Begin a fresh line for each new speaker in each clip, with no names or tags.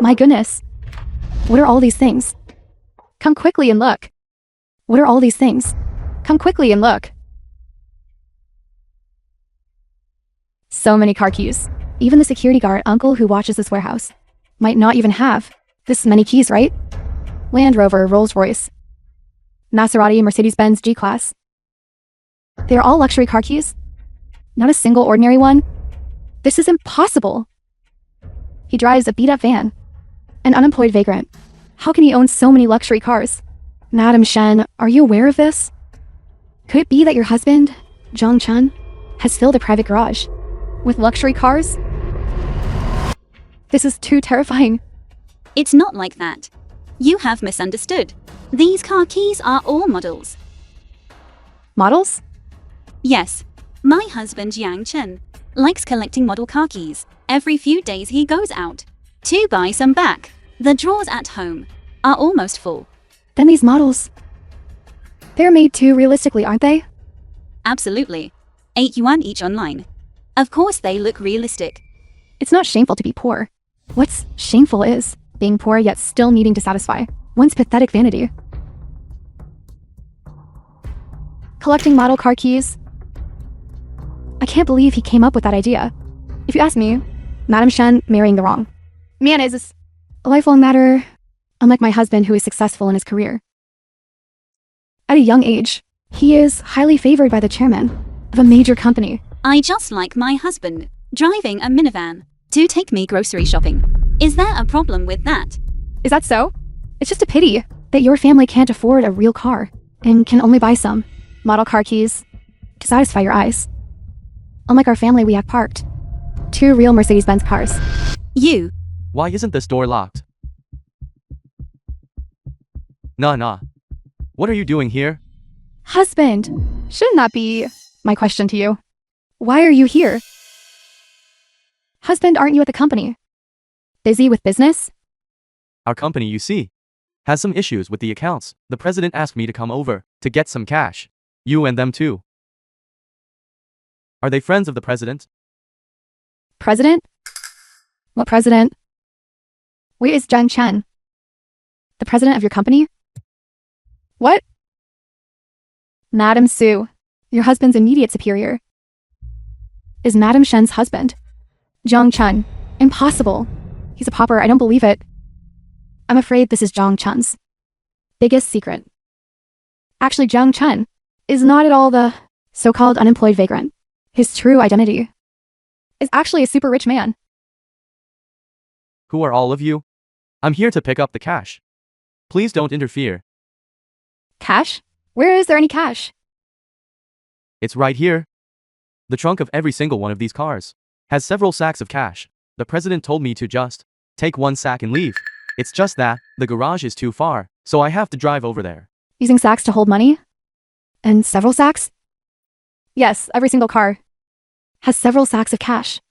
My goodness. What are all these things? Come quickly and look. What are all these things? Come quickly and look. So many car keys. Even the security guard uncle who watches this warehouse might not even have this many keys, right? Land Rover, Rolls-Royce, Maserati, Mercedes-Benz G-Class. They are all luxury car keys? Not a single ordinary one? This is impossible. He drives a beat-up van. An unemployed vagrant. How can he own so many luxury cars? Madam Shen, are you aware of this? Could it be that your husband, Zhang Chen, has filled a private garage with luxury cars? This is too terrifying.
It's not like that. You have misunderstood. These car keys are all models.
Models?
Yes. My husband Yang Chen likes collecting model car keys. Every few days he goes out to buy some back. The drawers at home are almost full.
Then these models, they're made too realistically, aren't they?
Absolutely. 8 yuan each online. Of course they look realistic.
It's not shameful to be poor. What's shameful is being poor yet still needing to satisfy one's pathetic vanity. Collecting model car keys. I can't believe he came up with that idea. If you ask me, Madam Shen marrying the wrong man is a lifelong matter, unlike my husband who is successful in his career. At a young age, he is highly favored by the chairman of a major company.
I just like my husband driving a minivan to take me grocery shopping. Is there a problem with that?
Is that so? It's just a pity that your family can't afford a real car and can only buy some model car keys to satisfy your eyes. Unlike our family, we have parked 2 real Mercedes-Benz cars.
You.
Why isn't this door locked? Nah. What are you doing here?
Husband, shouldn't that be my question to you? Why are you here? Husband, aren't you at the company? Busy with business?
Our company, you see, has some issues with the accounts. The president asked me to come over to get some cash. You and them too. Are they friends of the president?
President? What president? Where is Zhang Chen? The president of your company? What? Madam Su, your husband's immediate superior, is Madam Shen's husband. Zhang Chen. Impossible. He's a pauper, I don't believe it. I'm afraid this is Zhang Chen's biggest secret. Actually, Zhang Chen is not at all the so-called unemployed vagrant. His true identity is actually a super rich man.
Who are all of you? I'm here to pick up the cash. Please don't interfere.
Cash? Where is there any cash?
It's right here. The trunk of every single one of these cars has several sacks of cash. The president told me to just take 1 sack and leave. It's just that the garage is too far, so I have to drive over there.
Using sacks to hold money? And several sacks? Yes, every single car has several sacks of cash.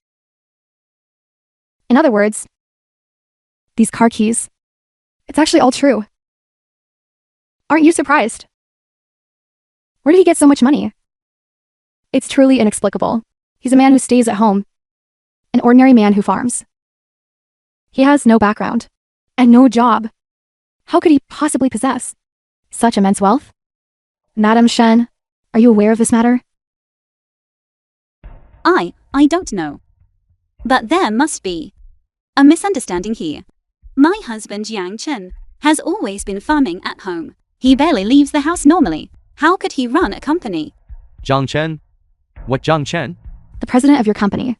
In other words, these car keys, it's actually all true. Aren't you surprised? Where did he get so much money? It's truly inexplicable. He's a man who stays at home, an ordinary man who farms. He has no background and no job. How could he possibly possess such immense wealth? Madam Shen, are you aware of this matter?
I don't know. But there must be a misunderstanding here. My husband Yang Chen has always been farming at home. He barely leaves the house normally. How could he run a company?
Zhang Chen? What Zhang Chen?
The president of your company.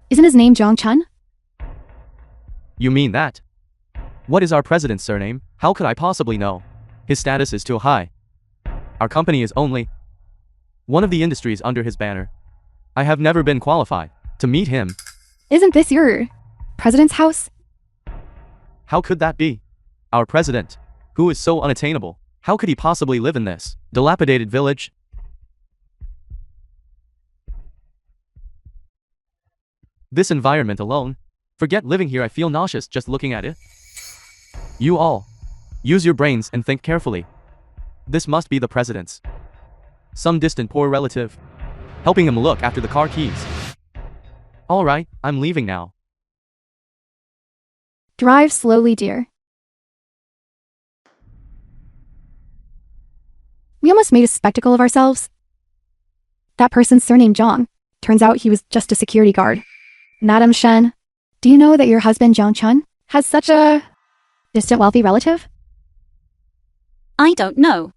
Isn't his name Zhang Chen?
You mean that? What is our president's surname? How could I possibly know? His status is too high. Our company is only one of the industries under his banner. I have never been qualified to meet him.
Isn't this your president's house?
How could that be? Our president, who is so unattainable, how could he possibly live in this dilapidated village? This environment alone, forget living here, I feel nauseous just looking at it. You all, use your brains and think carefully. This must be the president's some distant poor relative, helping him look after the car keys. Alright, I'm leaving now.
Drive slowly, dear. We almost made a spectacle of ourselves. That person's surname Zhang. Turns out he was just a security guard. Madam Shen, do you know that your husband Jiang Chun has such a distant wealthy relative?
I don't know.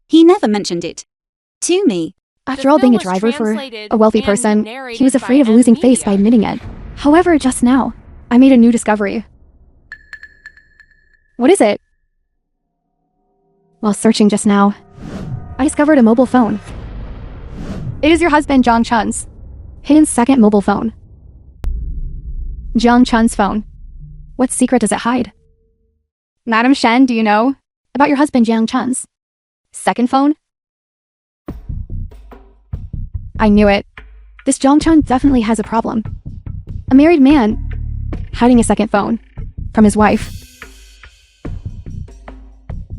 He never mentioned it to me.
After all being a driver for a wealthy person, he was afraid of losing face by admitting it. However, just now, I made a new discovery. What is it? While searching just now, I discovered a mobile phone. It is your husband Jiang Chun's hidden second mobile phone. Jiang Chun's phone. What secret does it hide? Madam Shen, do you know about your husband Jiang Chun's second phone? I knew it. This Jiang Chun definitely has a problem. A married man hiding a second phone from his wife.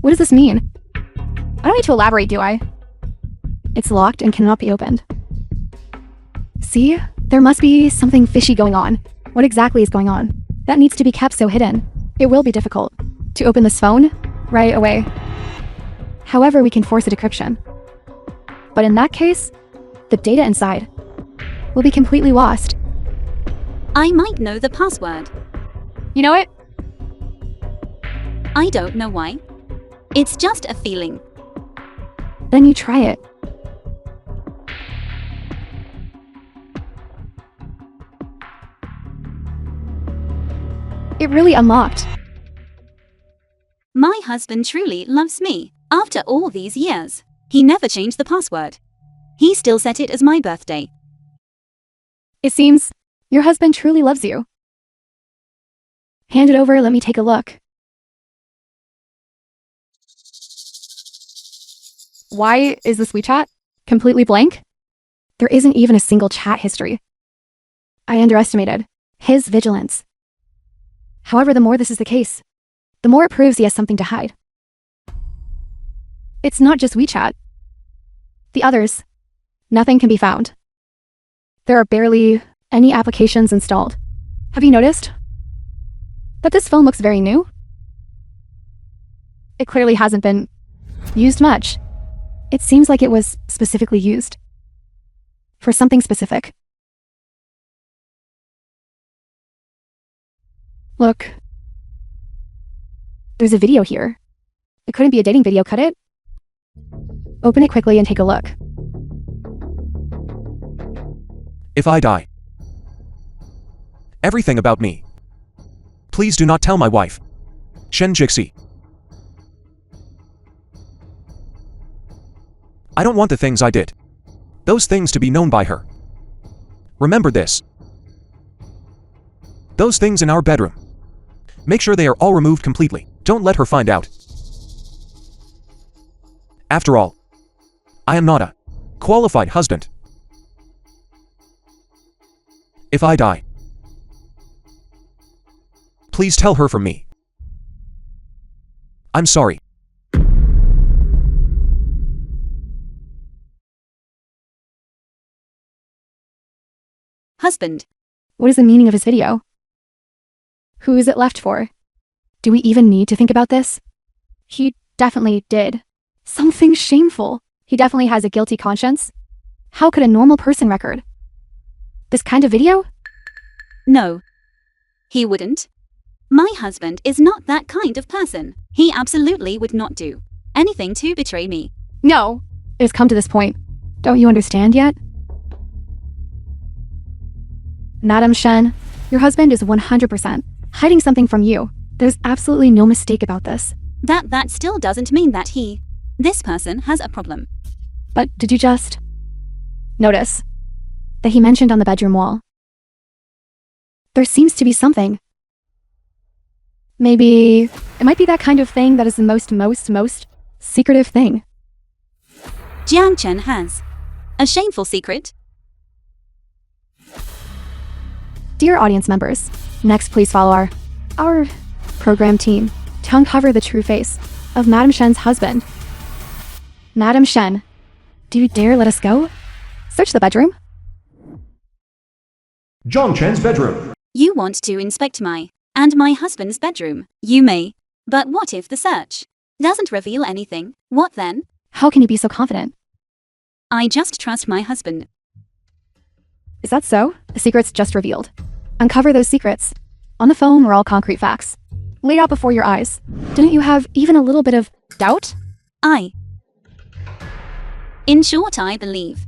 What does this mean? I don't need to elaborate, do I? It's locked and cannot be opened. See? There must be something fishy going on. What exactly is going on? That needs to be kept so hidden. It will be difficult to open this phone right away. However, we can force a decryption. But in that case, the data inside will be completely lost.
I might know the password.
You know it?
I don't know why. It's just a feeling.
Then you try it. It really unlocked.
My husband truly loves me. After all these years, he never changed the password. He still set it as my birthday.
It seems your husband truly loves you. Hand it over, let me take a look. Why is this WeChat completely blank? There isn't even a single chat history. I underestimated his vigilance. However, the more this is the case, the more it proves he has something to hide. It's not just WeChat. The others, nothing can be found. There are barely any applications installed. Have you noticed that this phone looks very new? It clearly hasn't been used much. It seems like it was specifically used for something specific. Look, there's a video here. It couldn't be a dating video, could it? Open it quickly and take a look.
If I die, everything about me. Please do not tell my wife, Shen Jixi. I don't want the things I did, those things to be known by her. Remember this. Those things in our bedroom. Make sure they are all removed completely. Don't let her find out. After all, I am not a qualified husband. If I die, please tell her from me. I'm sorry.
Husband.
What is the meaning of his video? Who is it left for? Do we even need to think about this? He definitely did something shameful. He definitely has a guilty conscience. How could a normal person record this kind of video?
No. He wouldn't. My husband is not that kind of person. He absolutely would not do anything to betray me.
No. It has come to this point. Don't you understand yet? Madam Shen, your husband is 100% hiding something from you. There's absolutely no mistake about this.
That still doesn't mean that this person has a problem.
But did you just notice that he mentioned on the bedroom wall? There seems to be something. Maybe it might be that kind of thing that is the most secretive thing.
Jiang Chen has a shameful secret.
Dear audience members, next please follow our program team to uncover the true face of Madam Shen's husband. Madam Shen, do you dare let us go? Search the bedroom.
Jiang Chen's bedroom.
You want to inspect my and my husband's bedroom. You may. But what if the search doesn't reveal anything? What then?
How can you be so confident?
I just trust my husband.
Is that so? The secret's just revealed. Uncover those secrets. On the phone were all concrete facts, laid out before your eyes. Didn't you have even a little bit of doubt?
In short, I believe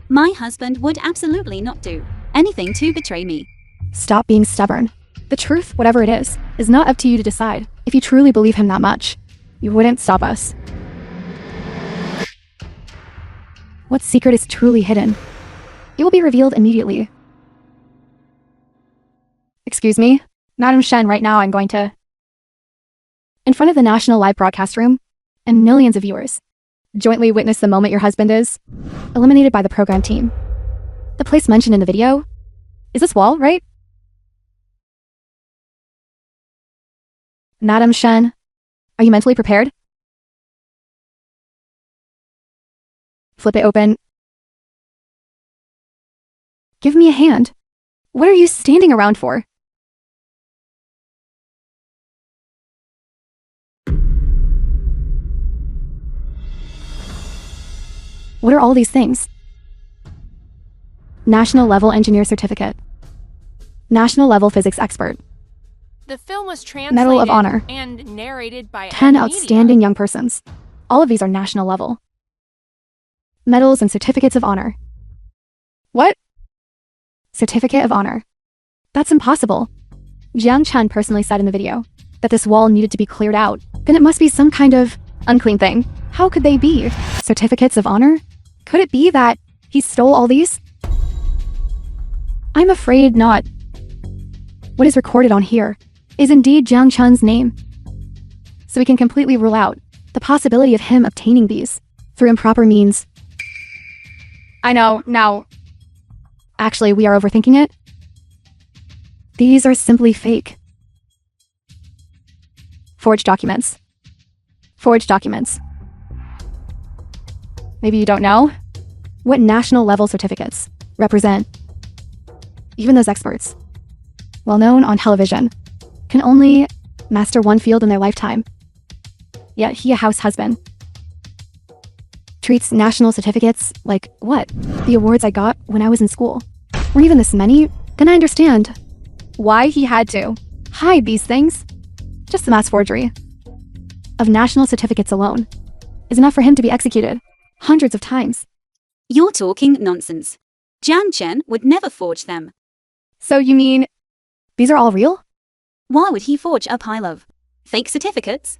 my husband would absolutely not do anything to betray me.
Stop being stubborn. The truth, whatever it is not up to you to decide. If you truly believe him that much, you wouldn't stop us. What secret is truly hidden? It will be revealed immediately. Excuse me, Madam Shen, right now I'm going to... In front of the National Live Broadcast Room, and millions of viewers, jointly witness the moment your husband is eliminated by the program team. The place mentioned in the video is this wall, right? Madam Shen, are you mentally prepared? Flip it open. Give me a hand. What are you standing around for? What are all these things? National Level Engineer Certificate. National Level Physics Expert.
The film was translated
Medal of Honor.
and narrated by
10
Media.
outstanding young persons. All of these are national level. Medals and certificates of honor. What? Certificate of honor. That's impossible. Jiang Chen personally said in the video that this wall needed to be cleared out. Then it must be some kind of unclean thing. How could they be? Certificates of honor? Could it be that he stole all these? I'm afraid not. What is recorded on here is indeed Jiang Chen's name. So we can completely rule out the possibility of him obtaining these through improper means. I know, now. Actually, we are overthinking it. These are simply fake. Forged documents. Forged documents. Maybe you don't know what national level certificates represent. Even those experts, well known on television, can only master one field in their lifetime. Yet he, a house husband, treats national certificates like what? The awards I got when I was in school. Were even this many? Then I understand why he had to hide these things. Just the mass forgery of national certificates alone is enough for him to be executed hundreds of times.
You're talking nonsense. Jiang Chen would never forge them.
So you mean these are all real?
Why would he forge a pile of fake certificates?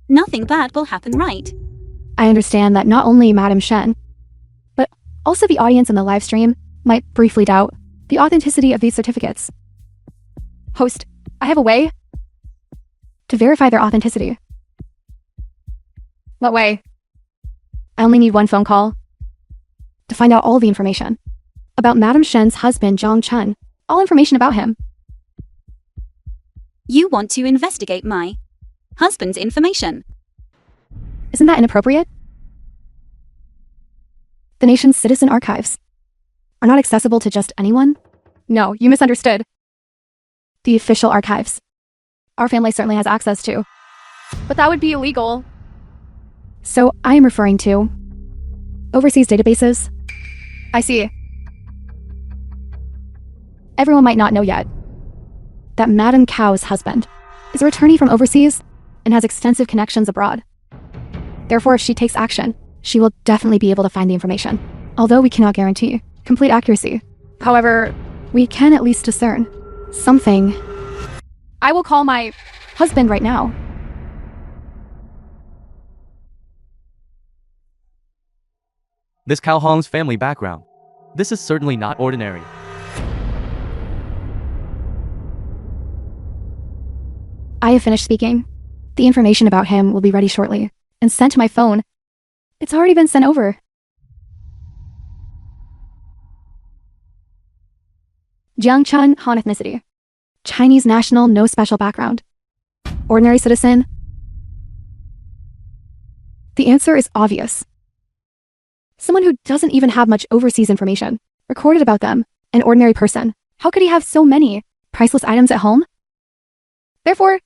Nothing bad will happen, right?
I understand that not only Madam Shen, but also the audience in the live stream might briefly doubt the authenticity of these certificates. Host, I have a way to verify their authenticity. What way? I only need one phone call to find out all the information about Madam Shen's husband, Jiang Chen. All information about him.
You want to investigate my husband's information.
Isn't that inappropriate? The nation's citizen archives are not accessible to just anyone. No, you misunderstood. The official archives. Our family certainly has access to. But that would be illegal. So I am referring to overseas databases. I see. Everyone might not know yet that Madame Cao's husband is a returnee from overseas and has extensive connections abroad. Therefore, if she takes action, she will definitely be able to find the information, although we cannot guarantee complete accuracy. However, we can at least discern something. I will call my husband right now.
This Cao Hong's family background. This is certainly not ordinary.
I have finished speaking. The information about him will be ready shortly and sent to my phone. It's already been sent over. Jiang Chen, Han ethnicity. Chinese national, no special background. Ordinary citizen. The answer is obvious. Someone who doesn't even have much overseas information recorded about them, an ordinary person. How could he have so many priceless items at home? Therefore,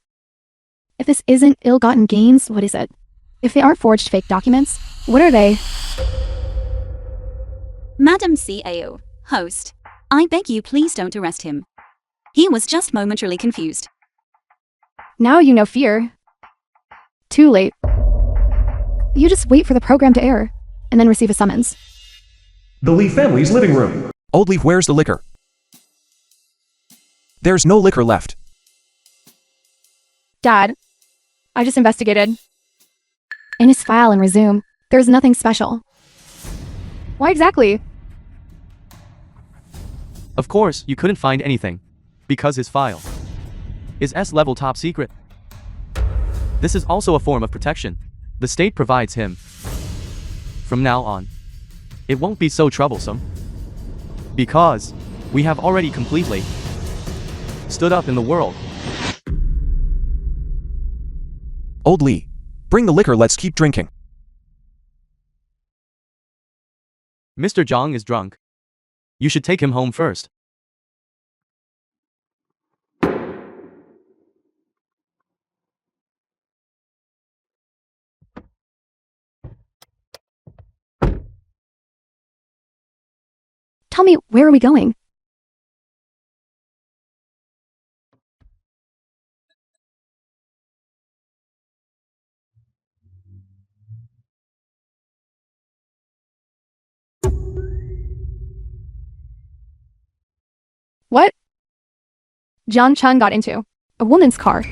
if this isn't ill-gotten gains, what is it? If they aren't forged fake documents, what are they?
Madam CAO, host, I beg you please don't arrest him. He was just momentarily confused.
Now you know fear. Too late. You just wait for the program to air, and then receive a summons.
The Lee family's living room.
Old Lee, where's the liquor? There's no liquor left.
Dad, I just investigated. In his file and resume, there's nothing special. Why exactly?
Of course, you couldn't find anything. Because his file is S-level top secret. This is also a form of protection the state provides him. From now on, it won't be so troublesome. Because we have already completely stood up in the world.
Old Lee, bring the liquor, let's keep drinking.
Mr. Zhang is drunk. You should take him home first.
Tell me, where are we going? What? Jiang Chun got into a woman's car.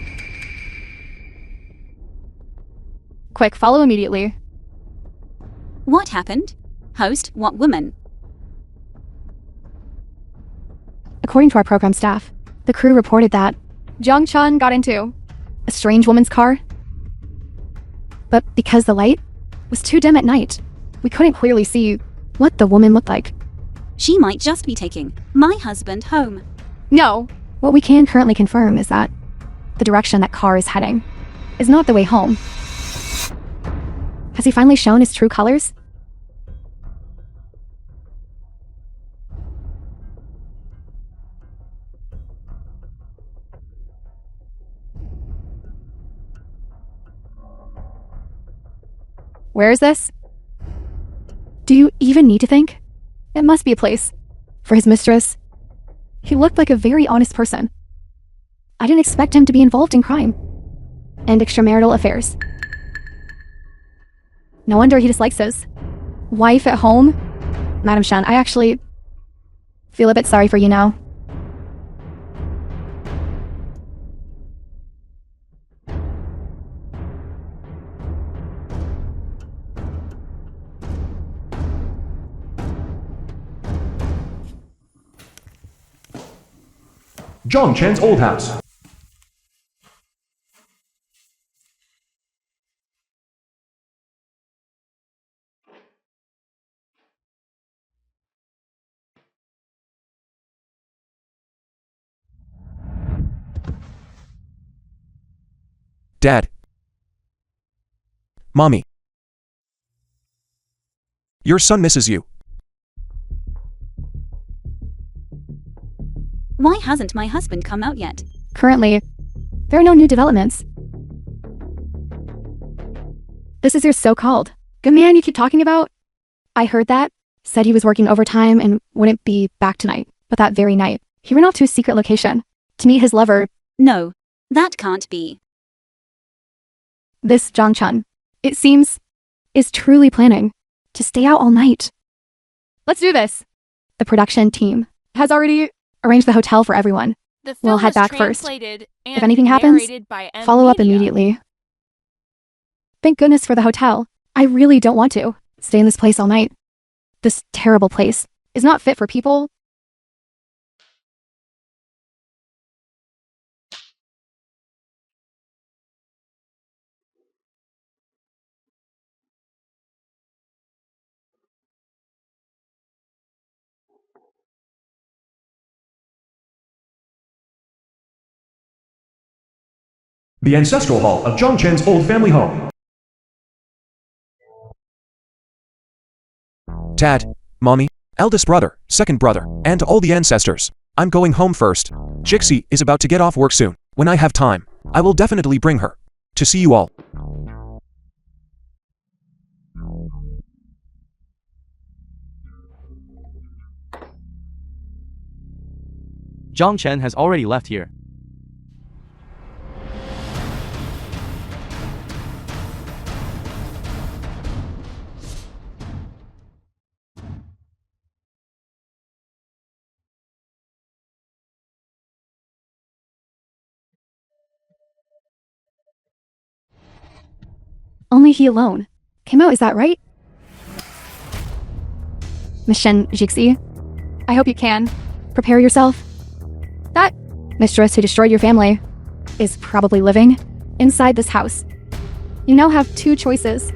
Quick, follow immediately.
What happened? Host, what woman?
According to our program staff, the crew reported that Jiang Chun got into a strange woman's car. But because the light was too dim at night, we couldn't clearly see what the woman looked like.
She might just be taking my husband home.
No. What we can currently confirm is that the direction that car is heading is not the way home. Has he finally shown his true colors? Where is this? Do you even need to think? It must be a place for his mistress. He looked like a very honest person. I didn't expect him to be involved in crime and extramarital affairs. No wonder he dislikes his wife at home. Madam Shan, I actually feel a bit sorry for you now.
Zhang Chen's old house.
Dad. Mommy. Your son misses you.
Why hasn't my husband come out yet?
Currently, there are no new developments. This is your so-called good man you keep talking about? I heard that. Said he was working overtime and wouldn't be back tonight. But that very night, he ran off to a secret location to meet his lover.
No, that can't be.
This Zhang Chun, it seems, is truly planning to stay out all night. Let's do this. The production team has already arranged the hotel for everyone.
The
We'll
film
head
was
back first.
translated
If
and
anything happens,
narrated by
follow up
Media.
immediately. Thank goodness for the hotel. I really don't want to stay in this place all night. This terrible place is not fit for people.
The ancestral hall of Zhang Chen's old family home.
Dad, Mommy, eldest brother, second brother, and all the ancestors. I'm going home first. Jixie is about to get off work soon. When I have time, I will definitely bring her to see you all.
Zhang Chen has already left here.
Only he alone came out, is that right? Miss Shen Jixi, I hope you can. Prepare yourself. That mistress who destroyed your family is probably living inside this house. You now have two choices.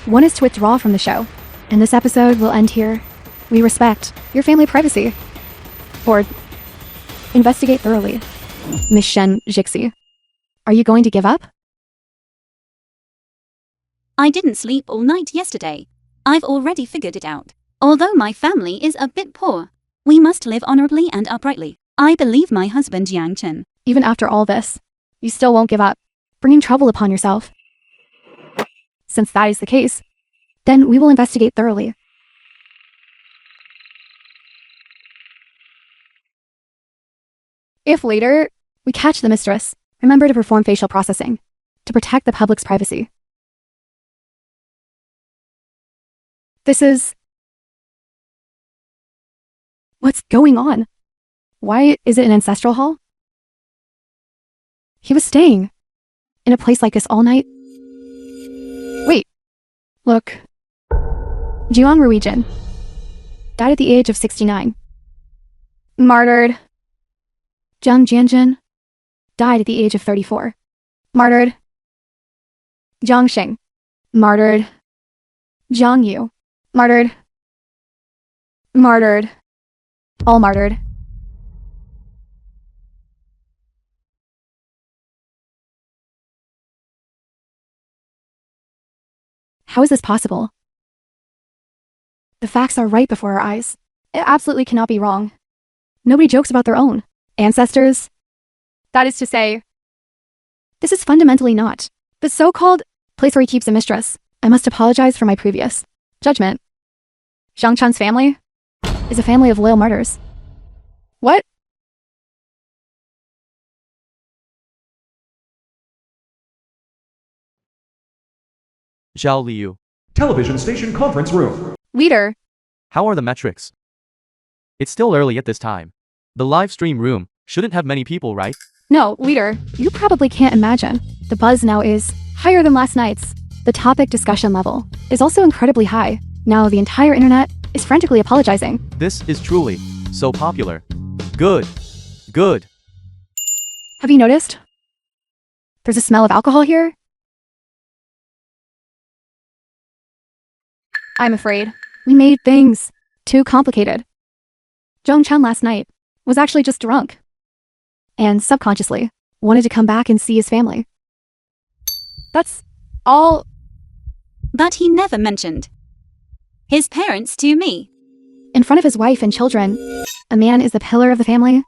One is to withdraw from the show, and this episode will end here. We respect your family privacy. Or investigate thoroughly. Miss Shen Jixi, are you going to give up?
I didn't sleep all night yesterday. I've already figured it out. Although my family is a bit poor, we must live honorably and uprightly. I believe my husband Yang Chen.
Even after all this, you still won't give up, bringing trouble upon yourself. Since that is the case, then we will investigate thoroughly. If later we catch the mistress, remember to perform facial processing to protect the public's privacy. This is... What's going on? Why is it an ancestral hall? He was staying in a place like this all night. Wait, look. Jiang Ruijin died at the age of 69. Martyred. Zhang Jianjin died at the age of 34. Martyred. Zhang Xing. Martyred. Zhang Yu. Martyred. Martyred. All martyred. How is this possible? The facts are right before our eyes. It absolutely cannot be wrong. Nobody jokes about their own ancestors. That is to say, this is fundamentally not the so-called place where he keeps a mistress. I must apologize for my previous judgment. Zhang Chan's family is a family of loyal martyrs. What?
Zhao Liu.
Television station conference room.
Leader,
How are the metrics? It's still early at this time. The live stream room shouldn't have many people, right?
no, leader, you probably can't imagine. The buzz now is higher than last night's. The topic discussion level is also incredibly high. Now the entire internet is frantically apologizing.
This is truly so popular. Good. Good.
Have you noticed? There's a smell of alcohol here. I'm afraid we made things too complicated. Zhang Chen last night was actually just drunk and subconsciously wanted to come back and see his family. That's all.
But he never mentioned his parents to me.
In front of his wife and children, a man is the pillar of the family.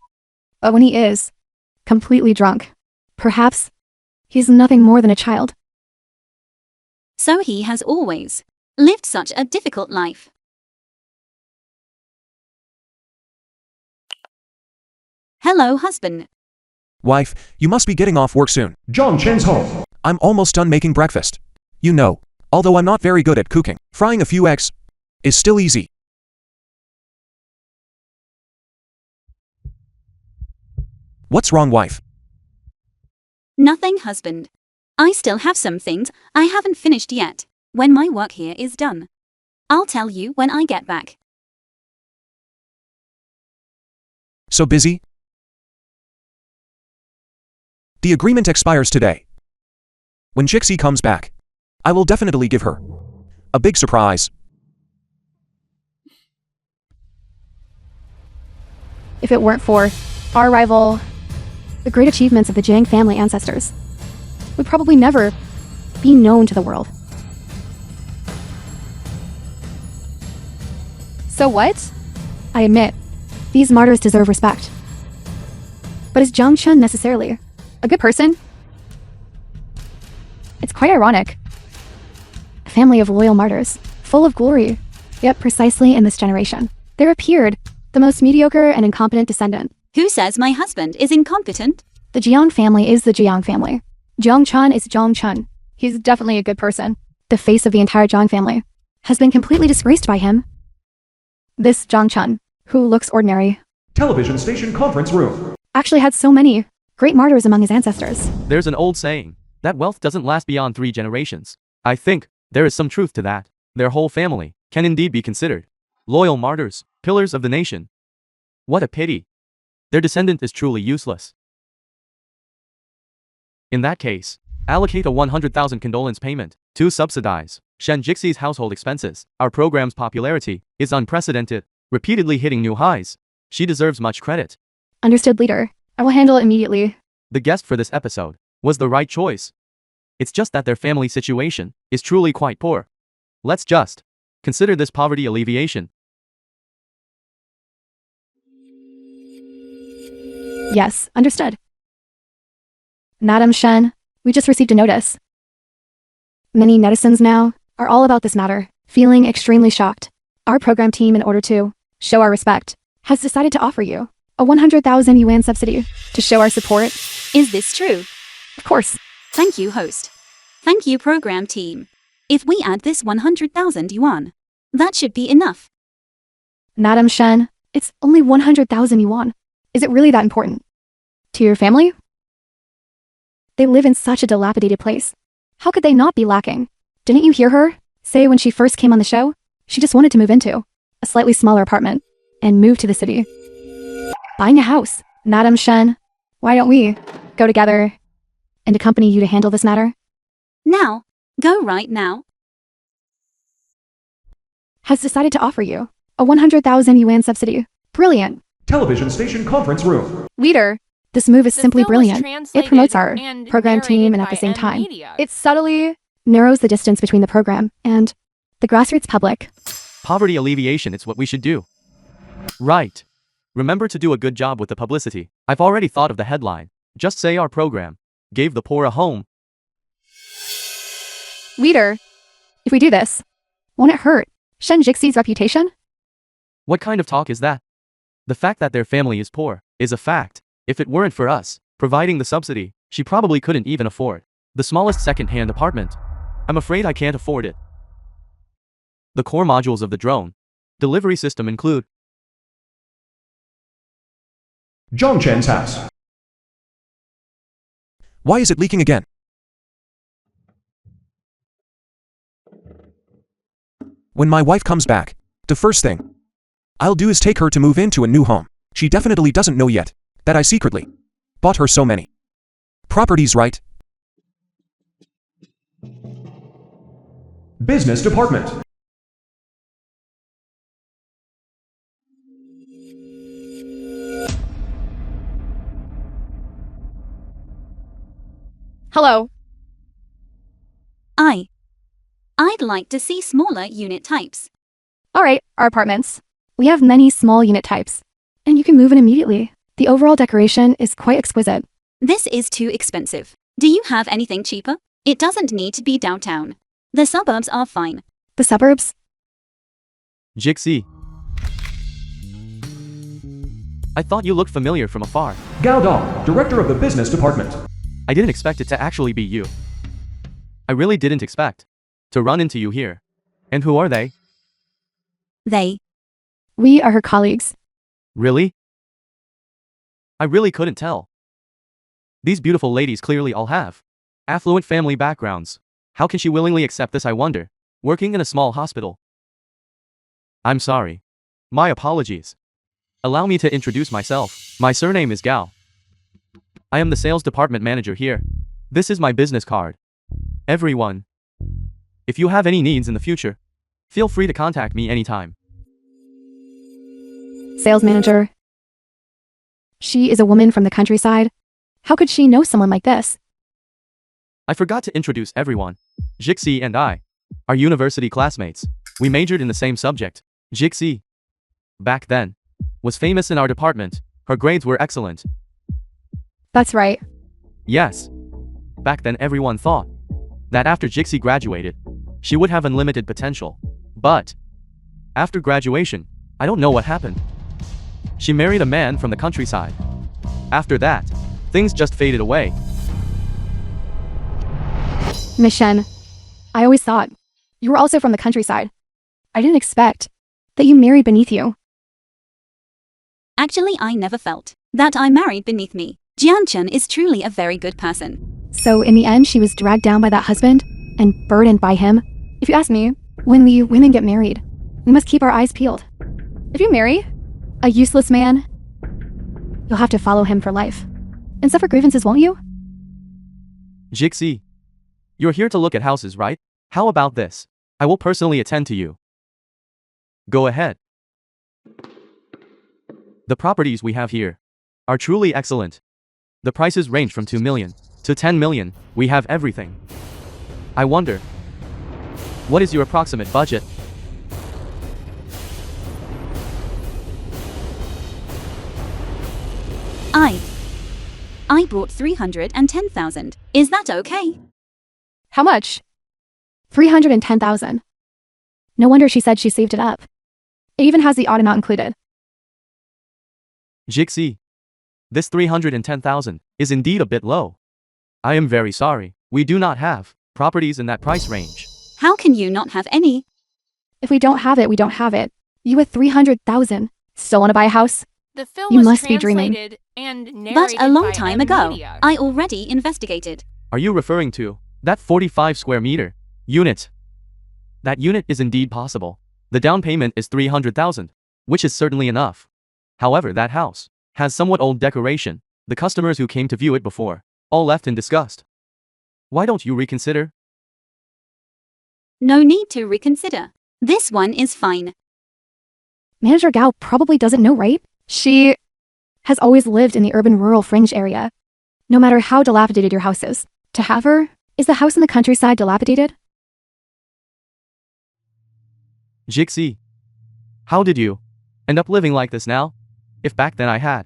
But when he is completely drunk, perhaps he's nothing more than a child.
So he has always lived such a difficult life. Hello, husband.
Wife, you must be getting off work soon.
Zhang Chen's home.
I'm almost done making breakfast. You know, although I'm not very good at cooking, frying a few eggs is still easy. What's wrong, wife?
Nothing, husband. I still have some things I haven't finished yet. When my work here is done, I'll tell you when I get back.
So busy? The agreement expires today. When Jixie comes back, I will definitely give her a big surprise.
If it weren't for our rival, the great achievements of the Jiang family ancestors would probably never be known to the world. So what? I admit, these martyrs deserve respect. But is Jiang Chen necessarily a good person? It's quite ironic. A family of loyal martyrs, full of glory, yet precisely in this generation, there appeared the most mediocre and incompetent descendant.
Who says my husband is incompetent?
The Jiang family is the Jiang family. Jiang Chen is Jiang Chen. He's definitely a good person. The face of the entire Jiang family has been completely disgraced by him. This Jiang Chen, who looks ordinary,
Television station conference room.
actually had so many great martyrs among his ancestors.
There's an old saying that wealth doesn't last beyond 3 generations. I think there is some truth to that. Their whole family can indeed be considered loyal martyrs, pillars of the nation. What a pity. Their descendant is truly useless. In that case, allocate a 100,000 condolence payment to subsidize Shen Jixi's household expenses. Our program's popularity is unprecedented, repeatedly hitting new highs. She deserves much credit.
Understood, leader. I will handle it immediately.
The guest for this episode was the right choice. It's just that their family situation is truly quite poor. Let's just consider this poverty alleviation.
Yes, understood. Madam Shen, we just received a notice. Many netizens now are all about this matter, feeling extremely shocked. Our program team, in order to show our respect, has decided to offer you a 100,000 yuan subsidy to show our support.
Is this true?
Of course.
Thank you, host. Thank you, program team. If we add this 100,000 yuan, that should be enough.
Madam Shen, it's only 100,000 yuan. Is it really that important? To your family? They live in such a dilapidated place. How could they not be lacking? Didn't you hear her say when she first came on the show? She just wanted to move into a slightly smaller apartment and move to the city. Buying a house. Madam Shen, why don't we go together and accompany you to handle this matter?
Now, go right now.
Has decided to offer you a 100,000 yuan subsidy. Brilliant.
Television station conference room.
Leader, this move is
The
simply
film was
brilliant. It
translated
promotes our
and
program team
narrated
and at the
by
same time,
Media.
it subtly narrows the distance between the program and the grassroots public.
Poverty alleviation, it's what we should do. Right. Remember to do a good job with the publicity. I've already thought of the headline. Just say our program gave the poor a home.
Leader, if we do this, won't it hurt Shen Jixi's reputation?
What kind of talk is that? The fact that their family is poor is a fact. If it weren't for us providing the subsidy, she probably couldn't even afford the smallest second-hand apartment. I'm afraid I can't afford it. The core modules of the drone delivery system include
Zhang Chen's house.
Why is it leaking again? When my wife comes back, the first thing I'll do is take her to move into a new home. She definitely doesn't know yet that I secretly bought her so many properties, right?
Business department.
Hello.
I'd like to see smaller unit types.
All right, our apartments. We have many small unit types, and you can move in immediately. The overall decoration is quite exquisite.
This is too expensive. Do you have anything cheaper? It doesn't need to be downtown. The suburbs are fine.
The suburbs?
Jixi. I thought you looked familiar from afar.
Gao Dong, director of the business department.
I didn't expect it to actually be you. I really didn't expect to run into you here. And who are they?
We are her colleagues.
Really? I really couldn't tell. These beautiful ladies clearly all have affluent family backgrounds. How can she willingly accept this, I wonder? Working in a small hospital. I'm sorry. My apologies. Allow me to introduce myself. My surname is Gao. I am the sales department manager here. This is my business card. Everyone, if you have any needs in the future, feel free to contact me anytime.
Sales manager. She is a woman from the countryside. How could she know someone like this?
I forgot to introduce everyone. Jixi and I are university classmates. We majored in the same subject. Jixi. Back then, was famous in our department. Her grades were excellent.
That's right.
Yes. Back then everyone thought that after Jixie graduated, she would have unlimited potential. But after graduation, I don't know what happened. She married a man from the countryside. After that, things just faded away.
Miss Shen, I always thought you were also from the countryside. I didn't expect that you married beneath you.
Actually, I never felt that I married beneath me. Jiang Chen is truly a very good person.
So in the end, she was dragged down by that husband and burdened by him. If you ask me, when we women get married, we must keep our eyes peeled. If you marry a useless man, you'll have to follow him for life and suffer grievances, won't you?
Jixie, you're here to look at houses, right? How about this? I will personally attend to you. Go ahead. The properties we have here are truly excellent. The prices range from 2 million to 10 million. We have everything. I wonder, what is your approximate budget?
I brought 310,000. Is that okay?
How much? 310,000. No wonder she said she saved it up. It even has the auto not included.
Jixie, this 310,000 is indeed a bit low. I am very sorry. We do not have properties in that price range.
How can you not have any?
If we don't have it, we don't have it. You with 300,000 still want to buy a house?
The film
You
was
must be dreaming.
translated and narrated
But a long
by
time ago,
Media.
I already investigated.
Are you referring to that 45 square meter unit? That unit is indeed possible. The down payment is 300,000, which is certainly enough. However, that house has somewhat old decoration. The customers who came to view it before all left in disgust. Why don't you reconsider?
No need to reconsider. This one is fine.
Manager Gao probably doesn't know, right? She has always lived in the urban rural fringe area. No matter how dilapidated your house is, to have her, is the house in the countryside dilapidated?
Jixie, how did you end up living like this now? If back then I had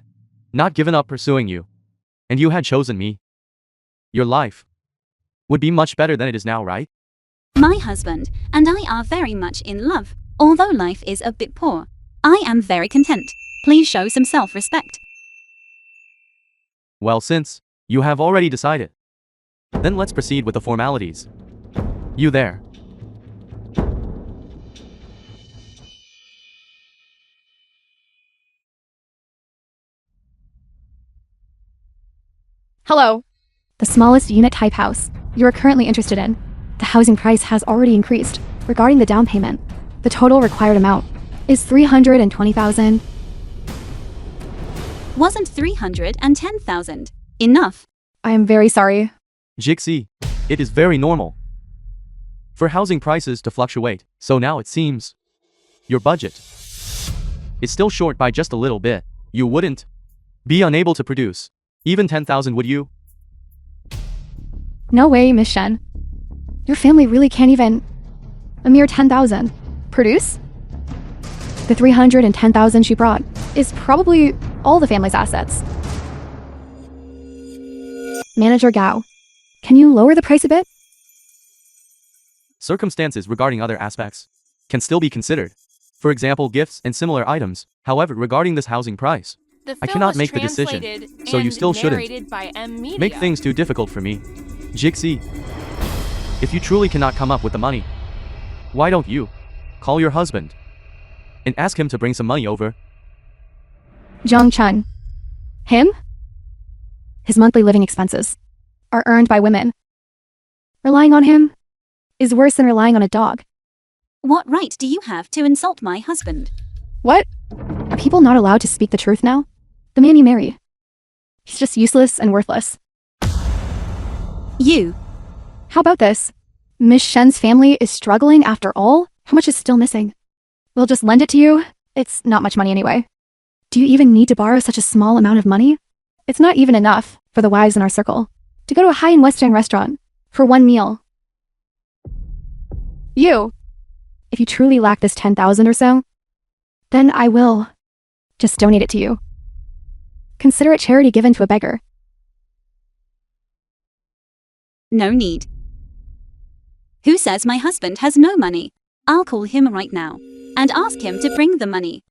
not given up pursuing you, and you had chosen me, your life would be much better than it is now, right?
My husband and I are very much in love. Although life is a bit poor, I am very content. Please show some self-respect.
Well, since you have already decided, then let's proceed with the formalities. You there?
Hello. The smallest unit type house you are currently interested in. The housing price has already increased. Regarding the down payment, the total required amount is 320,000.
Wasn't 310,000 enough?
I am very sorry.
Jixie, it is very normal for housing prices to fluctuate, so now it seems your budget is still short by just a little bit. You wouldn't be unable to produce even 10,000, would you?
No way, Miss Shen. Your family really can't even a mere 10,000 produce? The 310,000 she brought is probably all the family's assets. Manager Gao, can you lower the price a bit?
Circumstances regarding other aspects can still be considered. For example, gifts and similar items. However, regarding this housing price,
The
I
film
cannot
was
make the decision,
translated
so you
and
still shouldn't
narrated by Media.
make things too difficult for me. Jixie, if you truly cannot come up with the money, why don't you call your husband and ask him to bring some money over?
Zhang Chen. Him? His monthly living expenses are earned by women. Relying on him is worse than relying on a dog.
What right do you have to insult my husband?
What? Are people not allowed to speak the truth now? The man you married. He's just useless and worthless.
You.
How about this? Miss Shen's family is struggling after all? How much is still missing? We'll just lend it to you. It's not much money anyway. Do you even need to borrow such a small amount of money? It's not even enough for the wives in our circle to go to a high-end Western restaurant for one meal. You, if you truly lack this 10,000 or so, then I will just donate it to you. Consider it charity given to a beggar.
No need. Who says my husband has no money? I'll call him right now and ask him to bring the money.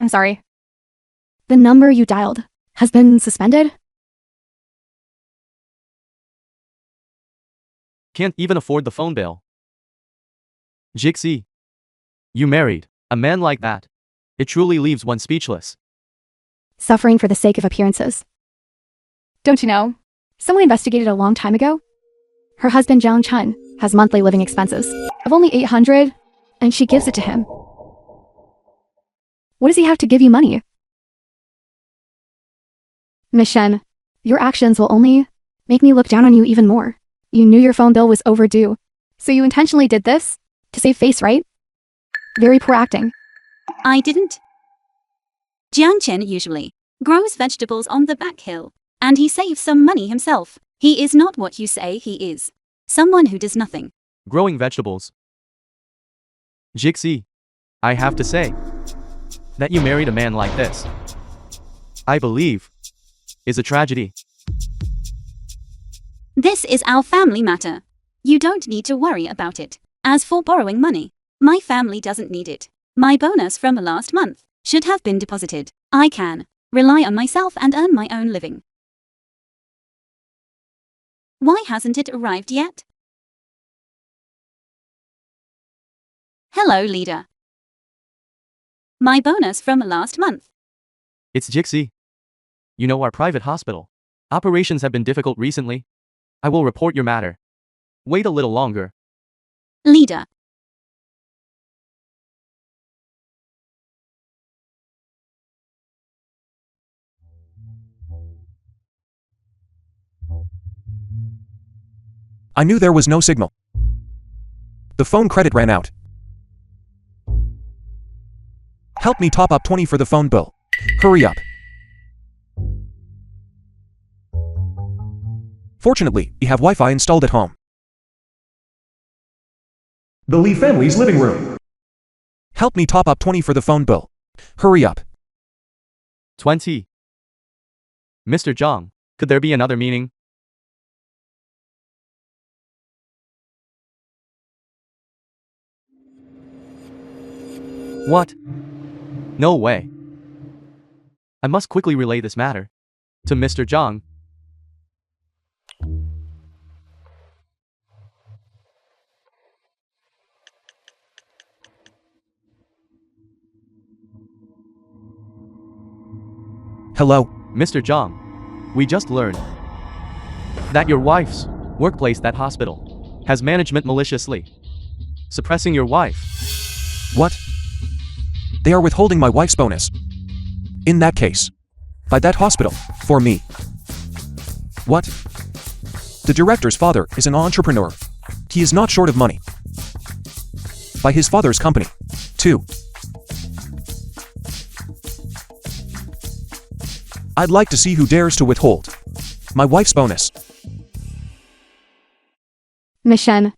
I'm sorry. The number you dialed has been suspended?
Can't even afford the phone bill. Jixie. You married a man like that. It truly leaves one speechless.
Suffering for the sake of appearances. Don't you know? Someone investigated a long time ago. Her husband Jiang Chun has monthly living expenses of only 800, and she gives it to him. What does he have to give you money? Miss Shen, your actions will only make me look down on you even more. You knew your phone bill was overdue, so you intentionally did this to save face, right? Very poor acting.
I didn't. Jiang Chen usually grows vegetables on the back hill, and he saves some money himself. He is not what you say he is. Someone who does nothing.
Growing vegetables. Jixie, I have to say that you married a man like this, I believe, is a tragedy.
This is our family matter. You don't need to worry about it. As for borrowing money, my family doesn't need it. My bonus from last month should have been deposited. I can rely on myself and earn my own living. Why hasn't it arrived yet? Hello, leader. My bonus from last month.
It's Jixie. You know our private hospital. Operations have been difficult recently. I will report your matter. Wait a little longer.
Leader.
I knew there was no signal. The phone credit ran out. Help me top up 20 for the phone bill. Hurry up. Fortunately, we have Wi-Fi installed at home.
The Lee family's living room.
Help me top up 20 for the phone bill. Hurry up.
20. Mr. Zhang, could there be another meaning? What? No way. I must quickly relay this matter to Mr. Zhang.
Hello.
Mr. Zhang, we just learned that your wife's workplace, that hospital, has management maliciously suppressing your wife.
What? They are withholding my wife's bonus. In that case, by that hospital, for me. What? The director's father is an entrepreneur. He is not short of money. By his father's company, too. I'd like to see who dares to withhold my wife's bonus.
Miss Shen,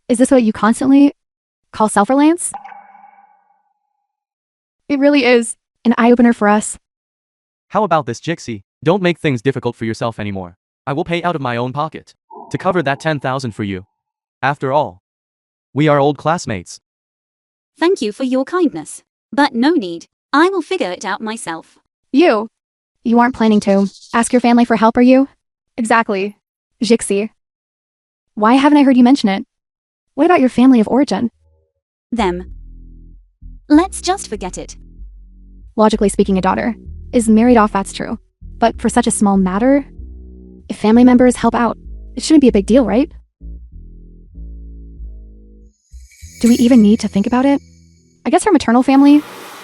is this what you constantly call self-reliance? It really is an eye-opener for us.
How about this, Jixie? Don't make things difficult for yourself anymore. I will pay out of my own pocket to cover that 10,000 for you. After all, we are old classmates.
Thank you for your kindness. But no need. I will figure it out myself.
You aren't planning to ask your family for help, are you? Exactly. Jixie. Why haven't I heard you mention it? What about your family of origin?
Them. Let's just forget it.
Logically speaking, a daughter is married off, that's true. But for such a small matter, if family members help out, it shouldn't be a big deal, right? Do we even need to think about it? I guess her maternal family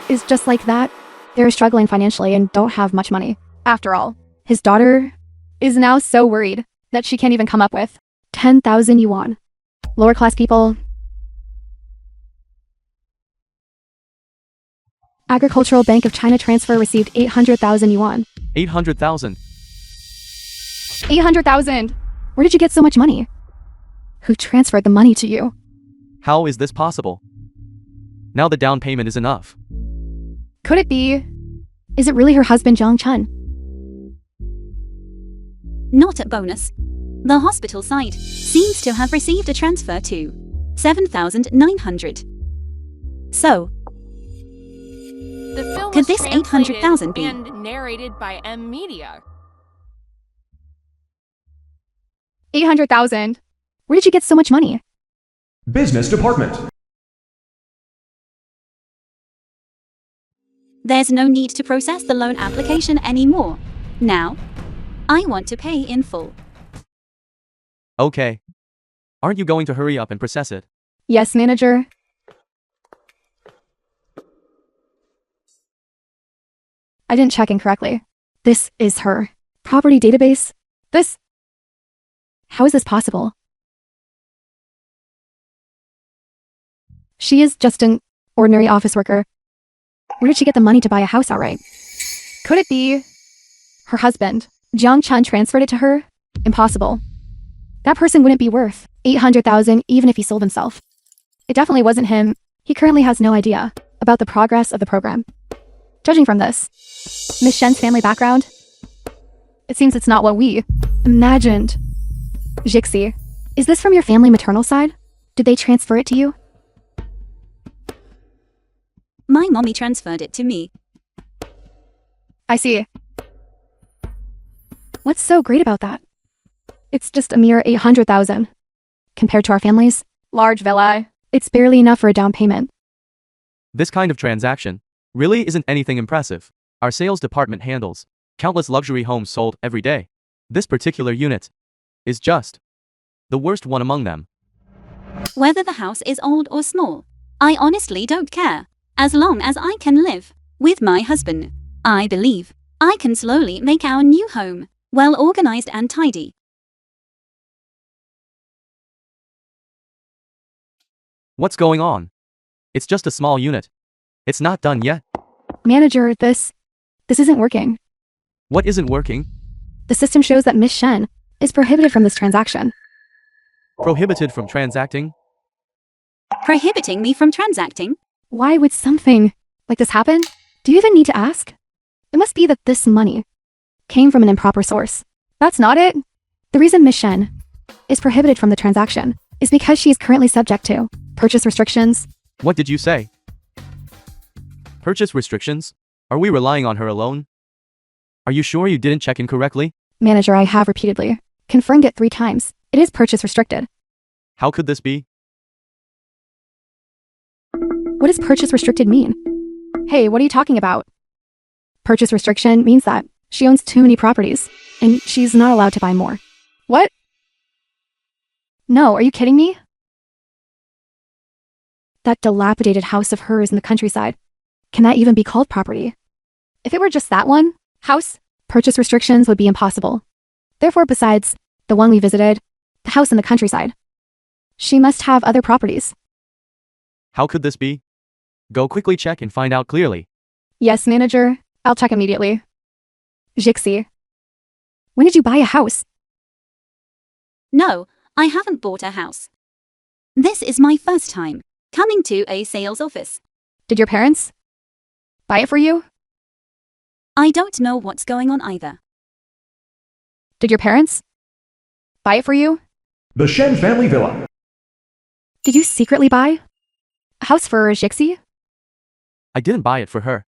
is just like that. They're struggling financially and don't have much money. After all, his daughter is now so worried that she can't even come up with 10,000 yuan. Lower class people. Agricultural Bank of China transfer received 800,000 yuan.
800,000.
$800,000. Where did you get so much money? Who transferred the money to you?
How is this possible? Now the down payment is enough.
Could it be? Is it really her husband, Jong Chun?
Not a bonus. The hospital side seems to have received a transfer to 7,900. So,
The film
Could
was
this 800,000
translated
be?
and narrated by Media.
800,000. Where did you get so much money?
Business Department.
there's no need to process the loan application anymore. Now, I want to pay in full.
Okay. Aren't you going to hurry up and process it?
Yes, manager. I didn't check incorrectly. This is her property database. How is this possible? She is just an ordinary office worker. Where did she get the money to buy a house outright? Could it be her husband? Jiang Chun transferred it to her? Impossible. That person wouldn't be worth 800,000 even if he sold himself. It definitely wasn't him. He currently has no idea about the progress of the program. Judging from this, Miss Shen's family background, it seems it's not what we imagined. Jixi, is this from your family maternal side? Did they transfer it to you?
My mommy transferred it to me.
I see. What's so great about that? It's just a mere 800,000. Compared to our family's large villa, it's barely enough for a down payment.
This kind of transaction really isn't anything impressive. Our sales department handles countless luxury homes sold every day. This particular unit is just the worst one among them.
Whether the house is old or small, I honestly don't care. As long as I can live with my husband, I believe I can slowly make our new home well organized and tidy.
What's going on? It's just a small unit. It's not done yet.
Manager, this isn't working.
What isn't working?
The system shows that Miss Shen is prohibited from this transaction.
Prohibited from transacting?
Prohibiting me from transacting?
Why would something like this happen? Do you even need to ask? It must be that this money came from an improper source. That's not it. The reason Miss Shen is prohibited from the transaction is because she is currently subject to purchase restrictions.
What did you say? Purchase restrictions? Are we relying on her alone? Are you sure you didn't check in correctly?
Manager, I have repeatedly confirmed it 3 times. It is purchase restricted.
How could this be?
What does purchase restricted mean? Hey, what are you talking about? Purchase restriction means that she owns too many properties, and she's not allowed to buy more. What? No, are you kidding me? That dilapidated house of hers in the countryside, can that even be called property? If it were just that one house, purchase restrictions would be impossible. Therefore, besides the one we visited, the house in the countryside, she must have other properties.
How could this be? Go quickly check and find out clearly.
Yes, manager. I'll check immediately. Jixi, when did you buy a house?
No, I haven't bought a house. This is my first time coming to a sales office.
Did your parents buy it for you?
I don't know what's going on either.
Did your parents buy it for you?
The Shen family villa.
Did you secretly buy a house for Jixi?
I didn't buy it for her.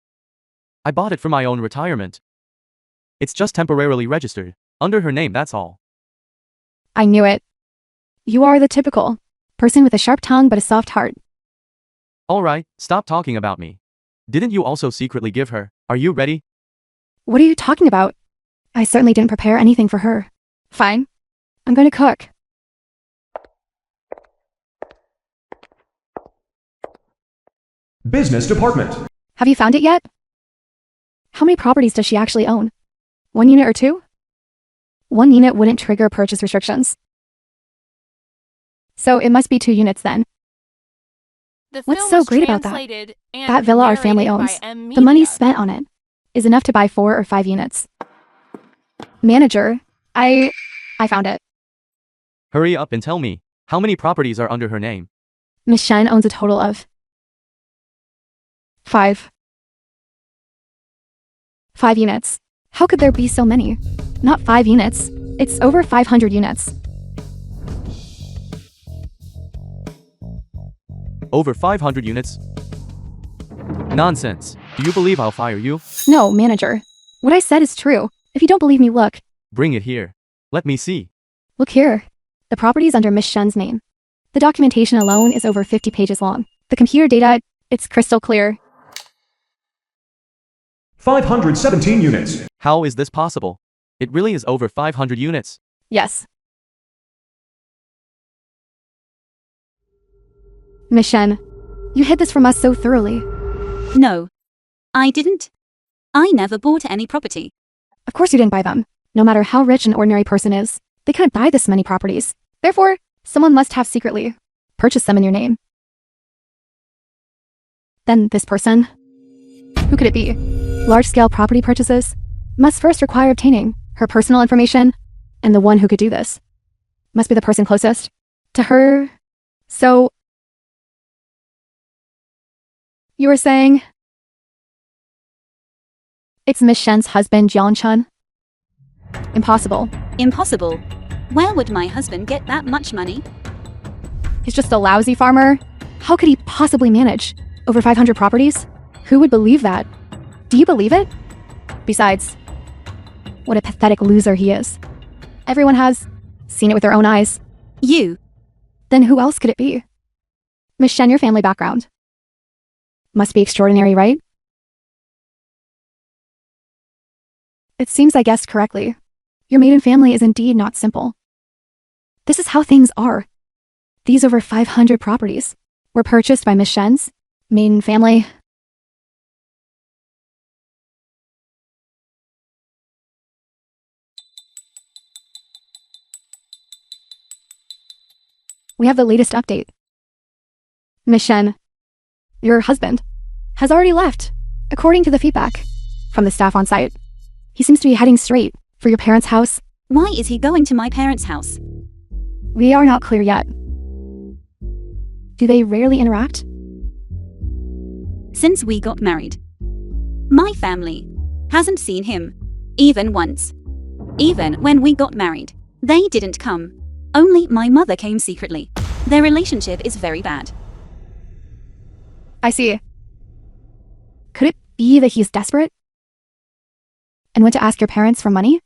I bought it for my own retirement. It's just temporarily registered under her name, that's all.
I knew it. You are the typical person with a sharp tongue but a soft heart.
Alright, stop talking about me. Didn't you also secretly give her? Are you ready?
What are you talking about? I certainly didn't prepare anything for her. Fine. I'm going to cook.
Business Department.
Have you found it yet? How many properties does she actually own? 1 unit or 2? 1 unit wouldn't trigger purchase restrictions. So it must be 2 units then.
The
What's
film
so
was
great about that?
translated and
That villa our family
narrated
owns,
by
the money
Media.
spent on it is enough to buy 4 or 5 units. Manager, I found it.
Hurry up and tell me, how many properties are under her name?
Miss Shen owns a total of 5 units. How could there be so many? Not 5 units. It's over 500 units.
Over 500 units? Nonsense. Do you believe I'll fire you?
No, manager. What I said is true. If you don't believe me, look.
Bring it here. Let me see.
Look here. The property is under Miss Shen's name. The documentation alone is over 50 pages long. The computer data, it's crystal clear.
517 units.
How is this possible? It really is over 500 units.
Yes. Miss Shen, you hid this from us so thoroughly.
No. I didn't. I never bought any property.
Of course you didn't buy them. No matter how rich an ordinary person is, they couldn't buy this many properties. Therefore, someone must have secretly purchased them in your name. Then this person? Who could it be? Large-scale property purchases must first require obtaining her personal information, and the one who could do this must be the person closest to her. So, you were saying it's Miss Shen's husband, Jiang Chun? Impossible.
Impossible. Where would my husband get that much money?
He's just a lousy farmer. How could he possibly manage over 500 properties? Who would believe that? Do you believe it? Besides, what a pathetic loser he is. Everyone has seen it with their own eyes.
You.
Then who else could it be? Miss Shen, your family background must be extraordinary, right? It seems I guessed correctly. Your maiden family is indeed not simple. This is how things are. These over 500 properties were purchased by Miss Shen's maiden family. We have the latest update. Miss Shen, your husband, has already left, according to the feedback from the staff on site. He seems to be heading straight for your parents' house.
Why is he going to my parents' house?
We are not clear yet. Do they rarely interact?
Since we got married, my family hasn't seen him, even once. Even when we got married, they didn't come. Only my mother came secretly. Their relationship is very bad.
I see. Could it be that he's desperate and went to ask your parents for money?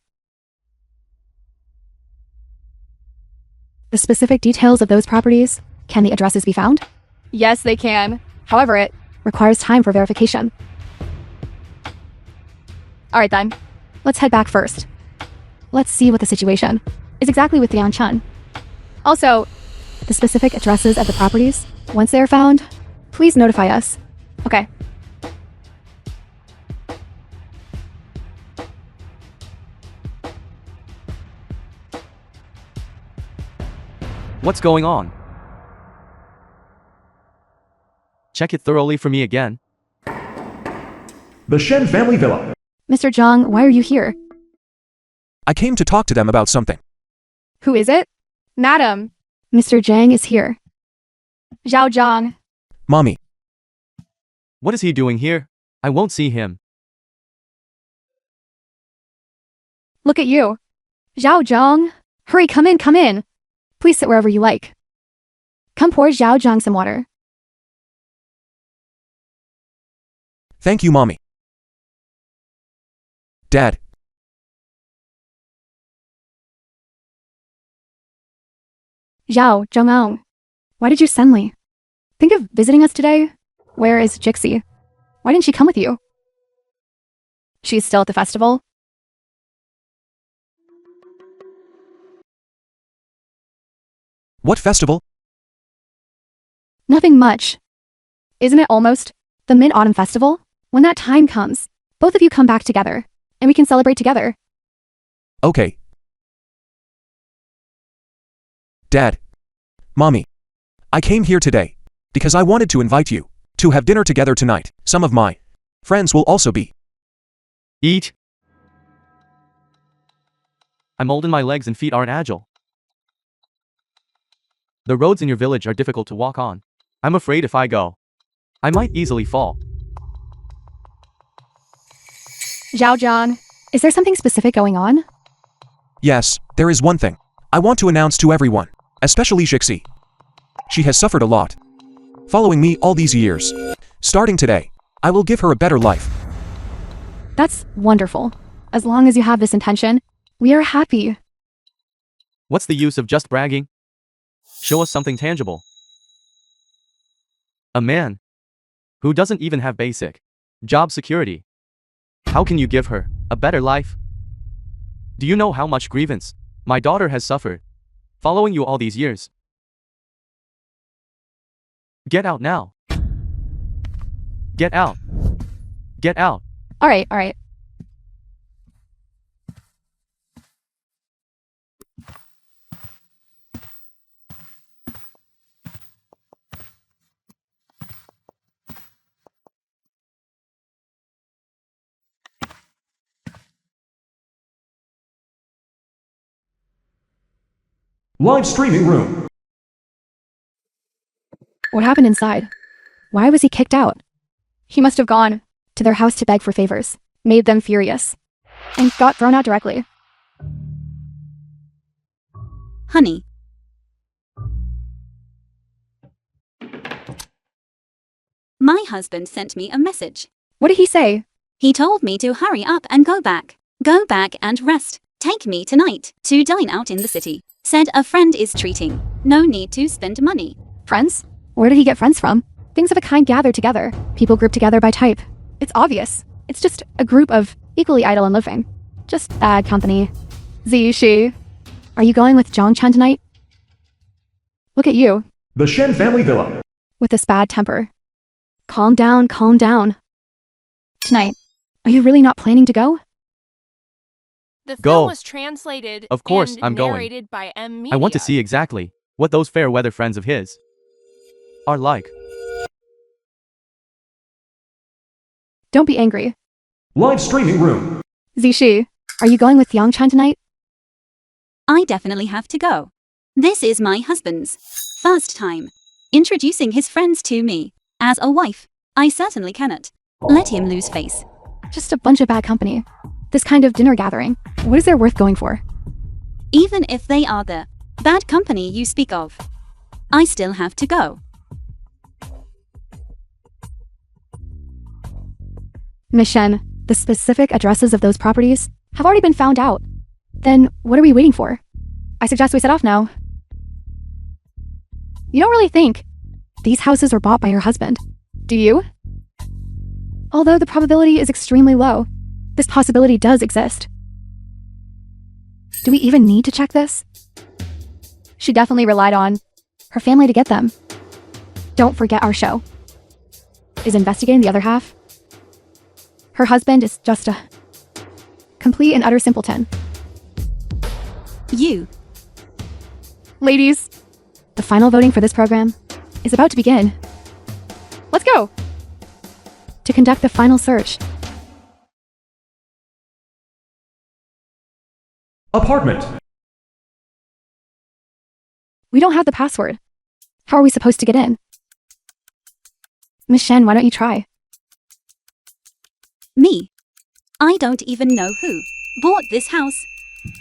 The specific details of those properties, can the addresses be found? Yes, they can. However, it requires time for verification. All right then, let's head back first. Let's see what the situation is exactly with Jiang Chun. Also, the specific addresses of the properties, once they are found, please notify us. Okay.
What's going on? Check it thoroughly for me again.
The Shen family villa.
Mr. Zhang, why are you here?
I came to talk to them about something.
Who is it? Madam. Mr. Zhang is here. Zhao Zhang.
Mommy,
What is he doing here? I won't see him.
Look at you. Zhao Zhang. Hurry, come in, come in. Please sit wherever you like. Come pour Zhao Zhang some water.
thank you, Mommy. Dad,
Zhao Zhang, why did you send me? Think of visiting us today? Where is Jixi? Why didn't she come with you? She's still at the festival?
what festival?
Nothing much. Isn't it almost the Mid-Autumn Festival? When that time comes, both of you come back together, and we can celebrate together.
Okay. Dad, Mommy, I came here today because I wanted to invite you to have dinner together tonight. Some of my friends will also be.
Eat. I'm old and my legs and feet aren't agile. The roads in your village are difficult to walk on. I'm afraid if I go, I might easily fall.
Zhao Jiang, is there something specific going on?
Yes, there is one thing. I want to announce to everyone, especially Jixi. She has suffered a lot. Following me all these years. Starting today, I will give her a better life.
That's wonderful. As long as you have this intention, we are happy.
What's the use of just bragging? Show us something tangible. A man who doesn't even have basic job security. How can you give her a better life? Do you know how much grievance my daughter has suffered following you all these years? Get out now. Get out. Get out.
All right.
Live streaming room.
What happened inside? Why was he kicked out? He must have gone to their house to beg for favors, made them furious, and got thrown out directly.
Honey. My husband sent me a message.
What did he say?
He told me to hurry up and go back. Go back and rest. Take me tonight to dine out in the city. Said a friend is treating. No need to spend money.
Friends? Where did he get friends from? Things of a kind gather together. People group together by type. It's obvious. It's just a group of equally idle and living. Just bad company. She. Are you going with Zhang Chen tonight? Look at you.
The Shen family villa.
With this bad temper. Calm down. Tonight, are you really not planning to go?
The
Go.
film was translated
Of course,
and
I'm going.
narrated by Media.
I want to see exactly what those fair weather friends of his are like.
Don't be angry.
Live streaming room.
Zishi, are you going with Yang Chen tonight?
I definitely have to go. This is my husband's first time introducing his friends to me. As a wife, I certainly cannot let him lose face.
Just a bunch of bad company. This kind of dinner gathering, what is there worth going for?
Even if they are the bad company you speak of, I still have to go.
Miss Shen, the specific addresses of those properties have already been found out. Then what are we waiting for? I suggest we set off now. You don't really think these houses were bought by your husband, do you? Although the probability is extremely low, this possibility does exist. Do we even need to check this? She definitely relied on her family to get them. Don't forget our show. Is investigating the other half? Her husband is just a complete and utter simpleton.
You.
Ladies, the final voting for this program is about to begin. Let's go! To conduct the final search.
Apartment.
We don't have the password. How are we supposed to get in? Miss Shen, why don't you try?
Me. I don't even know who bought this house.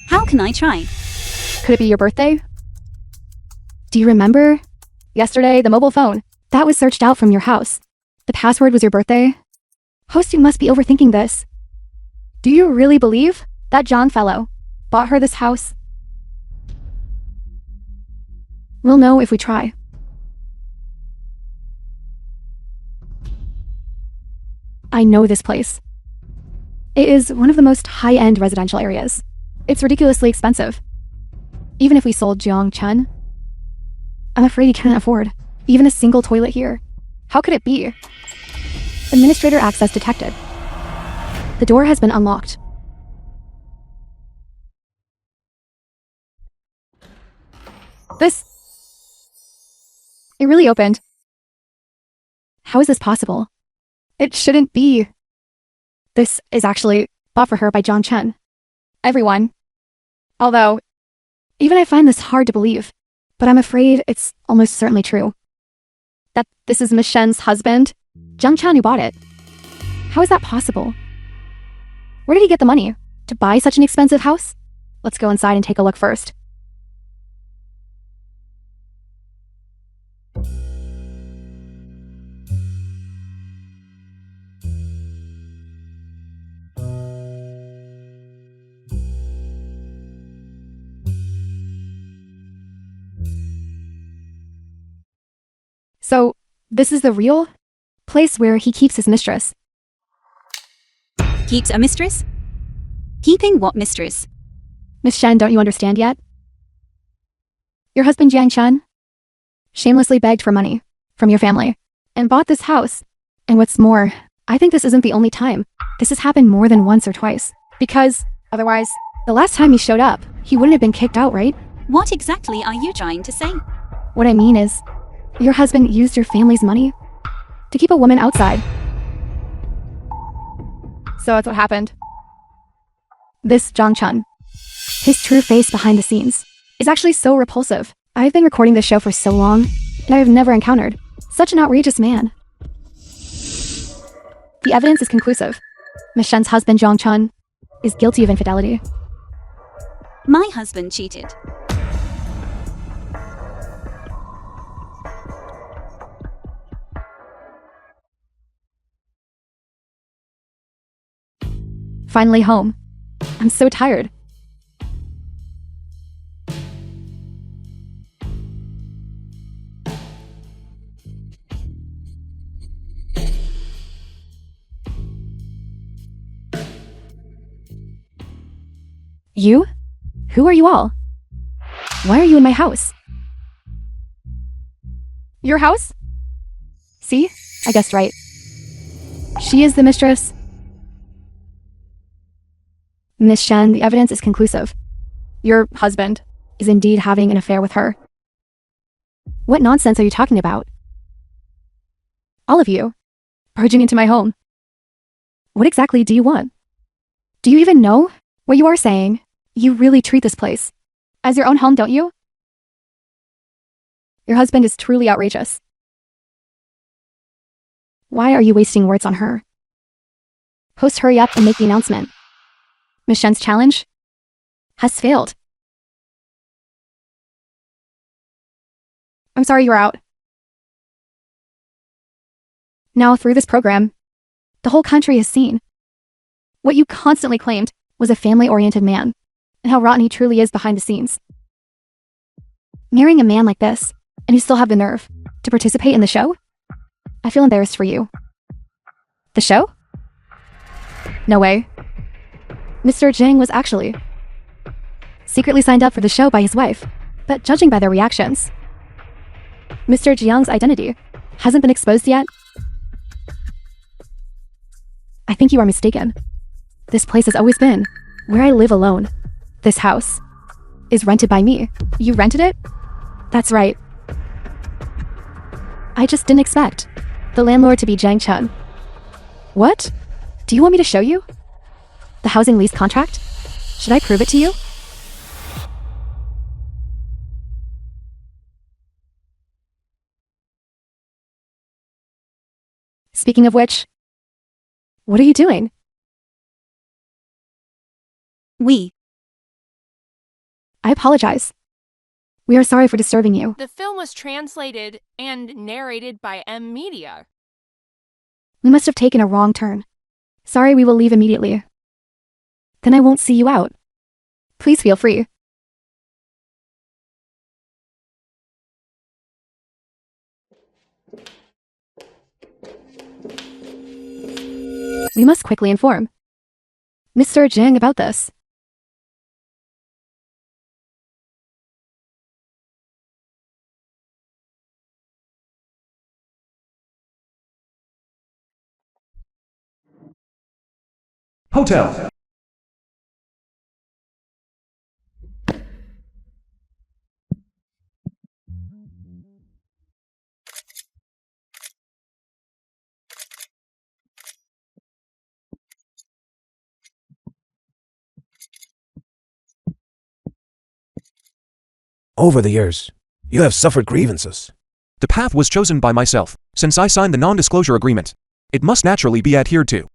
How can I try?
Could it be your birthday? Do you remember? Yesterday, the mobile phone. That was searched out from your house. The password was your birthday? Host, you must be overthinking this. Do you really believe that John fellow bought her this house? We'll know if we try. I know this place. It is one of the most high-end residential areas. It's ridiculously expensive. Even if we sold Jiang Chen, I'm afraid he can't afford even a single toilet here. How could it be? Administrator access detected. The door has been unlocked. It really opened. How is this possible? It shouldn't be. This is actually bought for her by John Chen. Everyone, Although, even I find this hard to believe, but I'm afraid it's almost certainly true. That this is Miss Shen's husband, Jung Chan, who bought it. How is that possible? Where did he get the money to buy such an expensive house? Let's go inside and take a look first. So, this is the real place where he keeps his mistress.
Keeps a mistress? Keeping what mistress?
Miss Shen, don't you understand yet? Your husband Jiang Chen shamelessly begged for money from your family and bought this house. And what's more, I think this isn't the only time. This has happened more than once or twice. Because, otherwise, the last time he showed up, he wouldn't have been kicked out, right?
What exactly are you trying to say?
What I mean is, your husband used your family's money to keep a woman outside. So that's what happened. This Zhang Chun, his true face behind the scenes, is actually so repulsive. I've been recording this show for so long, and I have never encountered such an outrageous man. The evidence is conclusive. Miss Shen's husband, Zhang Chun, is guilty of infidelity.
My husband cheated.
Finally home. I'm so tired. You? Who are you all? Why are you in my house? Your house? See? I guessed right. She is the mistress. Miss Shen, the evidence is conclusive. Your husband is indeed having an affair with her. What nonsense are you talking about? All of you, barging into my home. What exactly do you want? Do you even know what you are saying? You really treat this place as your own home, don't you? Your husband is truly outrageous. Why are you wasting words on her? Host, hurry up and make the announcement. Miss Shen's challenge has failed. I'm sorry you're out. Now, through this program, the whole country has seen what you constantly claimed was a family-oriented man, and how rotten he truly is behind the scenes. Marrying a man like this, and you still have the nerve to participate in the show? I feel embarrassed for you. The show? No way. Mr. Jing was actually secretly signed up for the show by his wife, but judging by their reactions, Mr. Jiang's identity hasn't been exposed yet. I think you are mistaken. This place has always been where I live alone. This house is rented by me. You rented it? That's right. I just didn't expect the landlord to be Jiang Chen. What? Do you want me to show you? The housing lease contract? Should I prove it to you? Speaking of which, what are you doing? I apologize. We are sorry for disturbing you.
The film was translated and narrated by Media.
We must have taken a wrong turn. Sorry, we will leave immediately. Then I won't see you out. Please feel free. We must quickly inform Mr. Jing about this.
Hotel.
Over the years, you have suffered grievances.
The path was chosen by myself, since I signed the non-disclosure agreement. It must naturally be adhered to.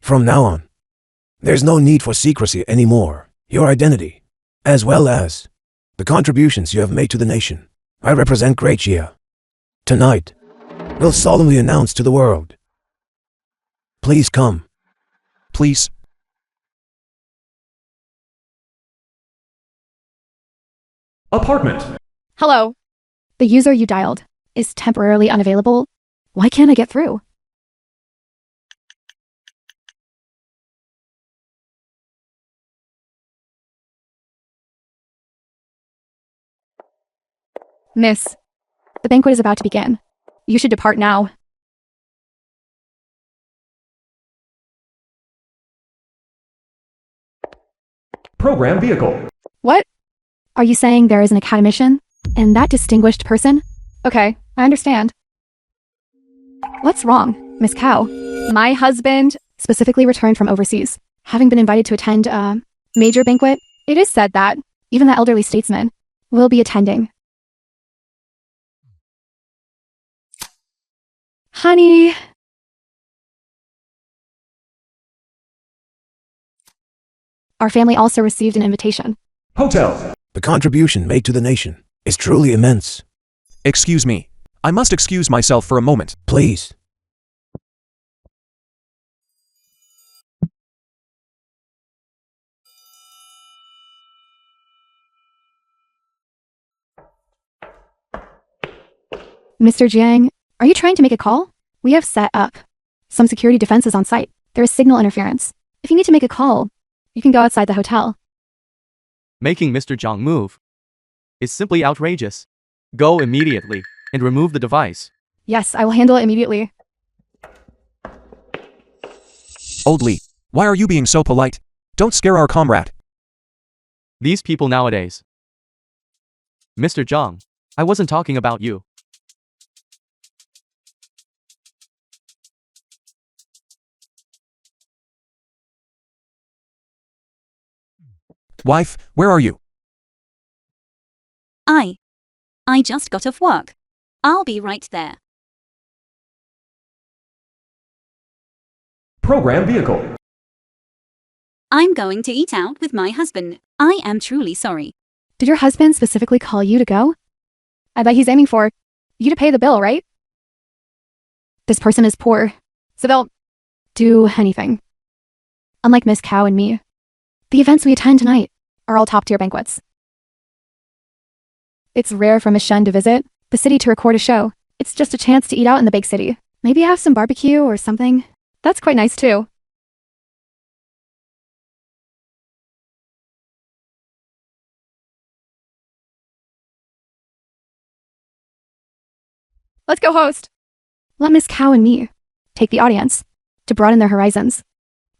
From now on, there's no need for secrecy anymore. Your identity, as well as the contributions you have made to the nation. I represent Gracia. Tonight, we'll solemnly announce to the world. Please come.
Please.
Apartment.
Hello. The user you dialed is temporarily unavailable. Why can't I get through? Miss, the banquet is about to begin. You should depart now.
Program vehicle.
What? Are you saying there is an academician? And that distinguished person? Okay, I understand. What's wrong, Miss Cow? My husband specifically returned from overseas, having been invited to attend a major banquet. It is said that even the elderly statesman will be attending. Honey. Our family also received an invitation.
Hotel.
The contribution made to the nation is truly immense.
Excuse me. I must excuse myself for a moment.
Please.
Mr. Jiang, are you trying to make a call? We have set up some security defenses on site. There is signal interference. If you need to make a call, you can go outside the hotel.
Making Mr. Zhang move is simply outrageous. Go immediately and remove the device.
Yes, I will handle it immediately.
Old Lee, why are you being so polite? Don't scare our comrade.
These people nowadays. Mr. Zhang, I wasn't talking about you.
Wife, where are you?
I just got off work. I'll be right there.
Program vehicle.
I'm going to eat out with my husband. I am truly sorry.
Did your husband specifically call you to go? I bet he's aiming for you to pay the bill, right? This person is poor, so they'll do anything. Unlike Miss Cow and me, the events we attend tonight are all top-tier banquets. It's rare for Miss Shen to visit the city to record a show. It's just a chance to eat out in the big city. Maybe have some barbecue or something. That's quite nice too. Let's go host. Let Miss Cow and me take the audience to broaden their horizons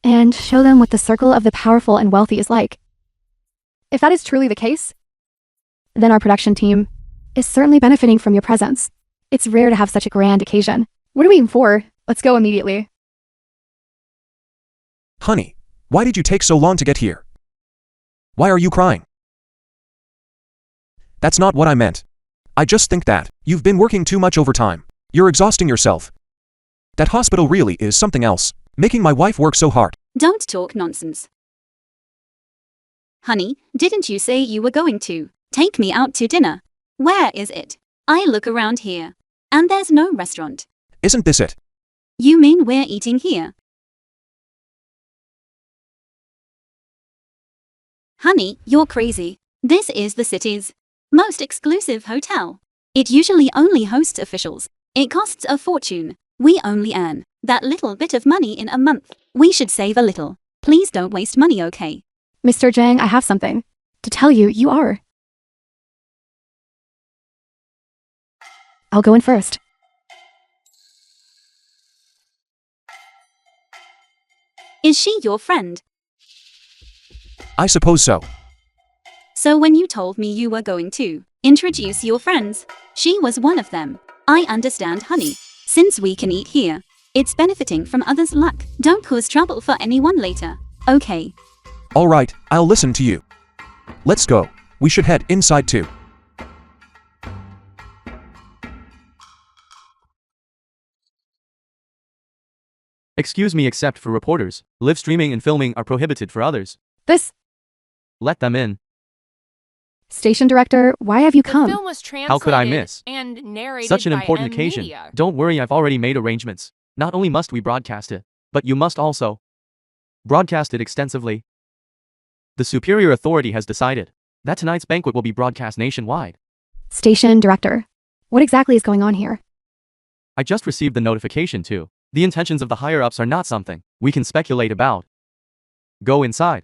and show them what the circle of the powerful and wealthy is like. If that is truly the case, then our production team is certainly benefiting from your presence. It's rare to have such a grand occasion. What are we waiting for? Let's go immediately.
Honey, why did you take so long to get here? Why are you crying? That's not what I meant. I just think that you've been working too much overtime. You're exhausting yourself. That hospital really is something else, making my wife work so hard.
Don't talk nonsense. Honey, didn't you say you were going to take me out to dinner? Where is it? I look around here, and there's no restaurant.
Isn't this it?
You mean we're eating here? Honey, you're crazy. This is the city's most exclusive hotel. It usually only hosts officials. It costs a fortune. We only earn that little bit of money in a month. We should save a little. Please don't waste money, okay?
Mr. Zhang, I have something to tell you. You are. I'll go in first.
Is she your friend?
I suppose so.
So when you told me you were going to introduce your friends, she was one of them. I understand, honey. Since we can eat here, it's benefiting from others' luck. Don't cause trouble for anyone later. Okay.
Alright, I'll listen to you. Let's go. We should head inside too.
Excuse me, except for reporters. Live streaming and filming are prohibited for others.
This
Let them in.
station director, why have you
The
come?
film was translated
How could I miss
and narrated
such an
by
important occasion?
Media.
Don't worry, I've already made arrangements. Not only must we broadcast it, but you must also broadcast it extensively. The superior authority has decided that tonight's banquet will be broadcast nationwide.
Station director, what exactly is going on here?
I just received the notification too. The intentions of the higher-ups are not something we can speculate about. Go inside.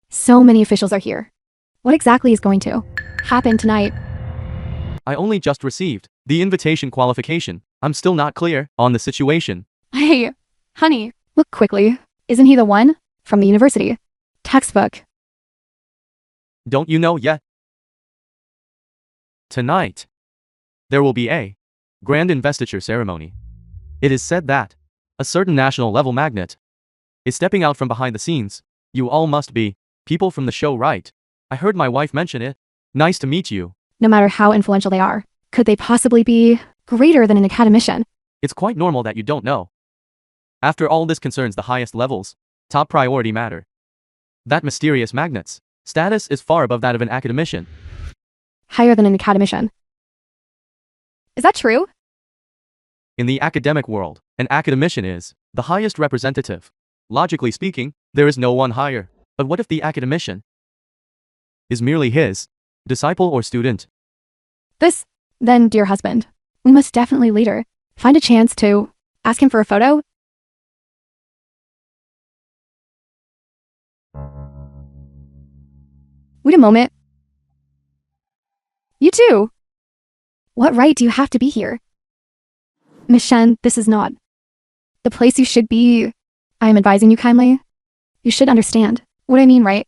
So many officials are here. What exactly is going to happen tonight?
I only just received the invitation qualification. I'm still not clear on the situation.
Hey, honey, look quickly. Isn't he the one? From the university. Textbook.
Don't you know yet? Tonight, there will be a grand investiture ceremony. It is said that a certain national-level magnate is stepping out from behind the scenes. You all must be people from the show, right? I heard my wife mention it. Nice to meet you.
No matter how influential they are, could they possibly be greater than an academician?
It's quite normal that you don't know. After all, this concerns the highest levels. Top priority matter. That mysterious magnate's status is far above that of an academician.
Higher than an academician. Is that true?
In the academic world, an academician is the highest representative. Logically speaking, there is no one higher. But what if the academician is merely his disciple or student?
Then, dear husband, we must definitely later find a chance to ask him for a photo. Wait a moment. You too. What right do you have to be here? Miss Shen, this is not the place you should be. I am advising you kindly. You should understand what I mean, right?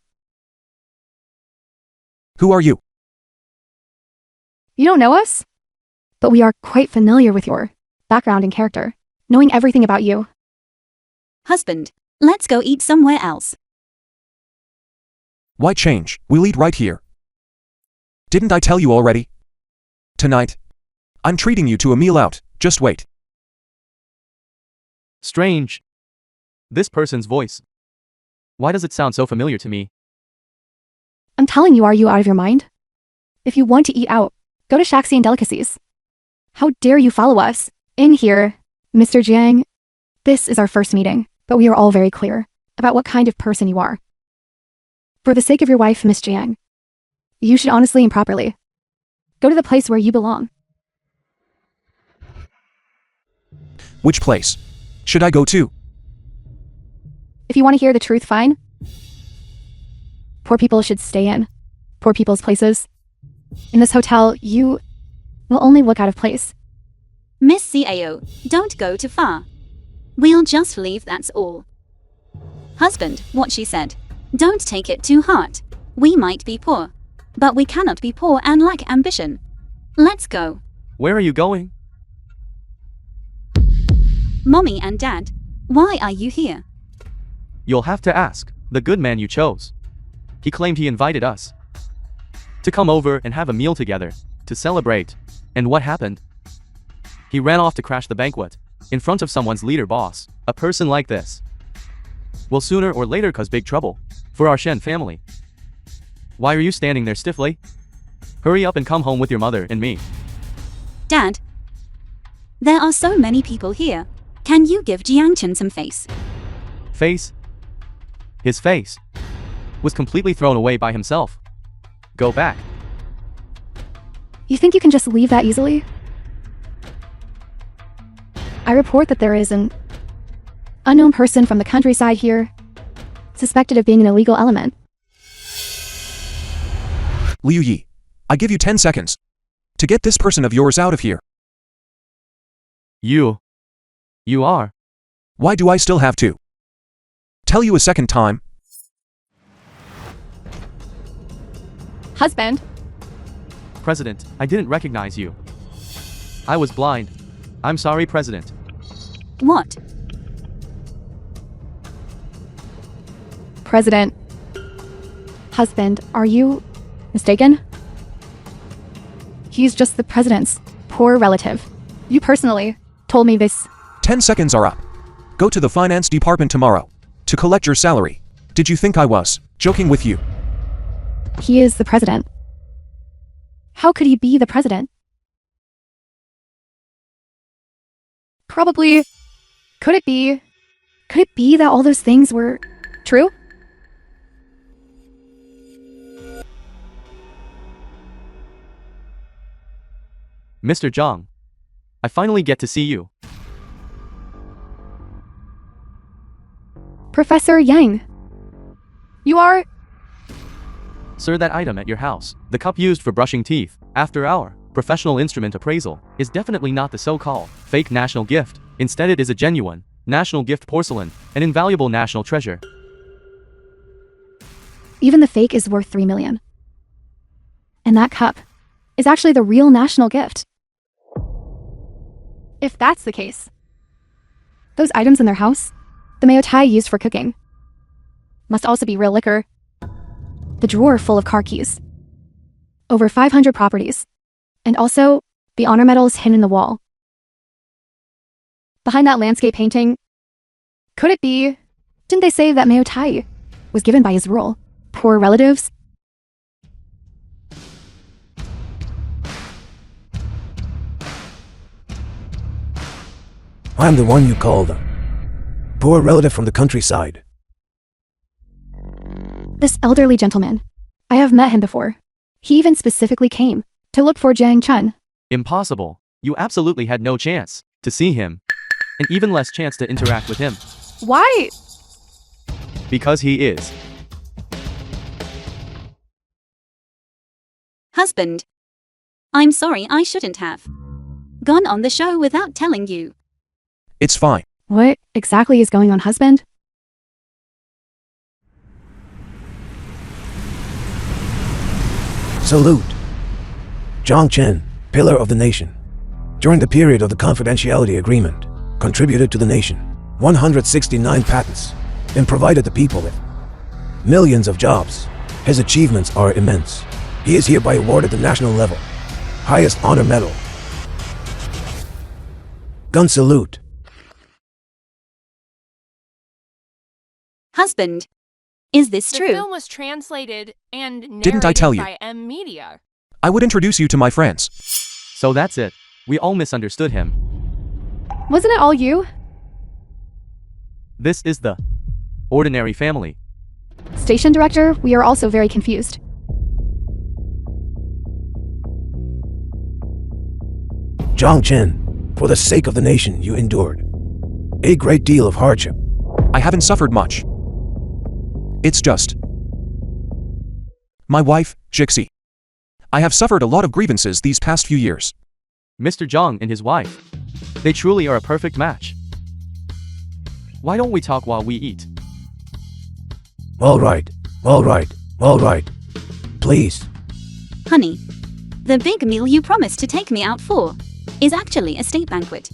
Who are you?
You don't know us? But we are quite familiar with your background and character, knowing everything about you.
Husband, let's go eat somewhere else.
Why change? We'll eat right here. Didn't I tell you already? Tonight, I'm treating you to a meal out. Just wait.
Strange. This person's voice. Why does it sound so familiar to me?
I'm telling you, are you out of your mind? If you want to eat out, go to Shaxi and Delicacies. How dare you follow us? In here, Mr. Jiang. This is our first meeting, but we are all very clear about what kind of person you are. For the sake of your wife, Miss Jiang, you should honestly and properly go to the place where you belong.
Which place should I go to?
If you want to hear the truth, fine. Poor people should stay in poor people's places. In this hotel, you will only look out of place.
Miss CAO, don't go too far. We'll just leave, that's all. Husband, what she said. Don't take it too hard. We might be poor, but we cannot be poor and lack ambition. Let's go.
Where are you going?
Mommy and Dad, why are you here?
You'll have to ask the good man you chose. He claimed he invited us to come over and have a meal together, to celebrate. And what happened? He ran off to crash the banquet in front of someone's leader boss. A person like this will sooner or later cause big trouble for our Shen family. Why are you standing there stiffly? Hurry up and come home with your mother and me.
Dad, there are so many people here. Can you give Jiangchen some face?
Face? His face was completely thrown away by himself. Go back.
You think you can just leave that easily? I report that there is an unknown person from the countryside here, suspected of being an illegal element.
Liu Yi, I give you 10 seconds to get this person of yours out of here.
You are.
Why do I still have to tell you a second time?
Husband,
President, I didn't recognize you. I was blind. I'm sorry, President.
What?
President. Husband, are you mistaken? He's just the president's poor relative. You personally told me this.
10 seconds are up. Go to the finance department tomorrow to collect your salary. Did you think I was joking with you?
He is the president. How could he be the president? Probably. Could it be that all those things were true?
Mr. Zhang, I finally get to see you.
Professor Yang. You are...
Sir, that item at your house, the cup used for brushing teeth, after our professional instrument appraisal, is definitely not the so-called fake national gift. Instead, it is a genuine national gift porcelain, an invaluable national treasure.
Even the fake is worth 3 million. And that cup is actually the real national gift. If that's the case, those items in their house, the mayotai used for cooking, must also be real liquor. The drawer full of car keys, over 500 properties, and also the honor medals hidden in the wall. Behind that landscape painting, could it be, didn't they say that mayotai was given by his rural poor relatives?
I'm the one you call them. Poor relative from the countryside.
This elderly gentleman, I have met him before. He even specifically came to look for Jiang Chun.
Impossible. You absolutely had no chance to see him, and even less chance to interact with him.
Why?
Because he is.
Husband. I'm sorry, I shouldn't have gone on the show without telling you.
It's fine.
What exactly is going on, husband?
Salute. Zhang Chen, pillar of the nation. During the period of the confidentiality agreement, contributed to the nation 169 patents and provided the people with millions of jobs. His achievements are immense. He is hereby awarded the national level highest honor medal. Gun salute.
Husband. Is this
The
true?
film was translated and narrated
Didn't I tell you?
by Media.
I would introduce you to my friends.
So that's it. We all misunderstood him.
Wasn't it all you?
This is the ordinary family.
Station director, we are also very confused.
Zhang Chen, for the sake of the nation you endured a great deal of hardship.
I haven't suffered much. It's just my wife, Jixi. I have suffered a lot of grievances these past few years.
Mr. Zhang and his wife. They truly are a perfect match. Why don't we talk while we eat?
All right. Please.
Honey, the big meal you promised to take me out for is actually a state banquet.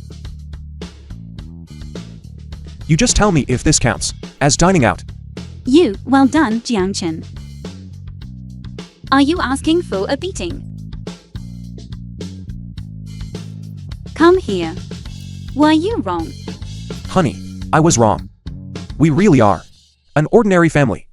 You just tell me if this counts as dining out.
Well done, Jiang Chen. Are you asking for a beating? Come here. Were you wrong?
Honey, I was wrong. We really are an ordinary family.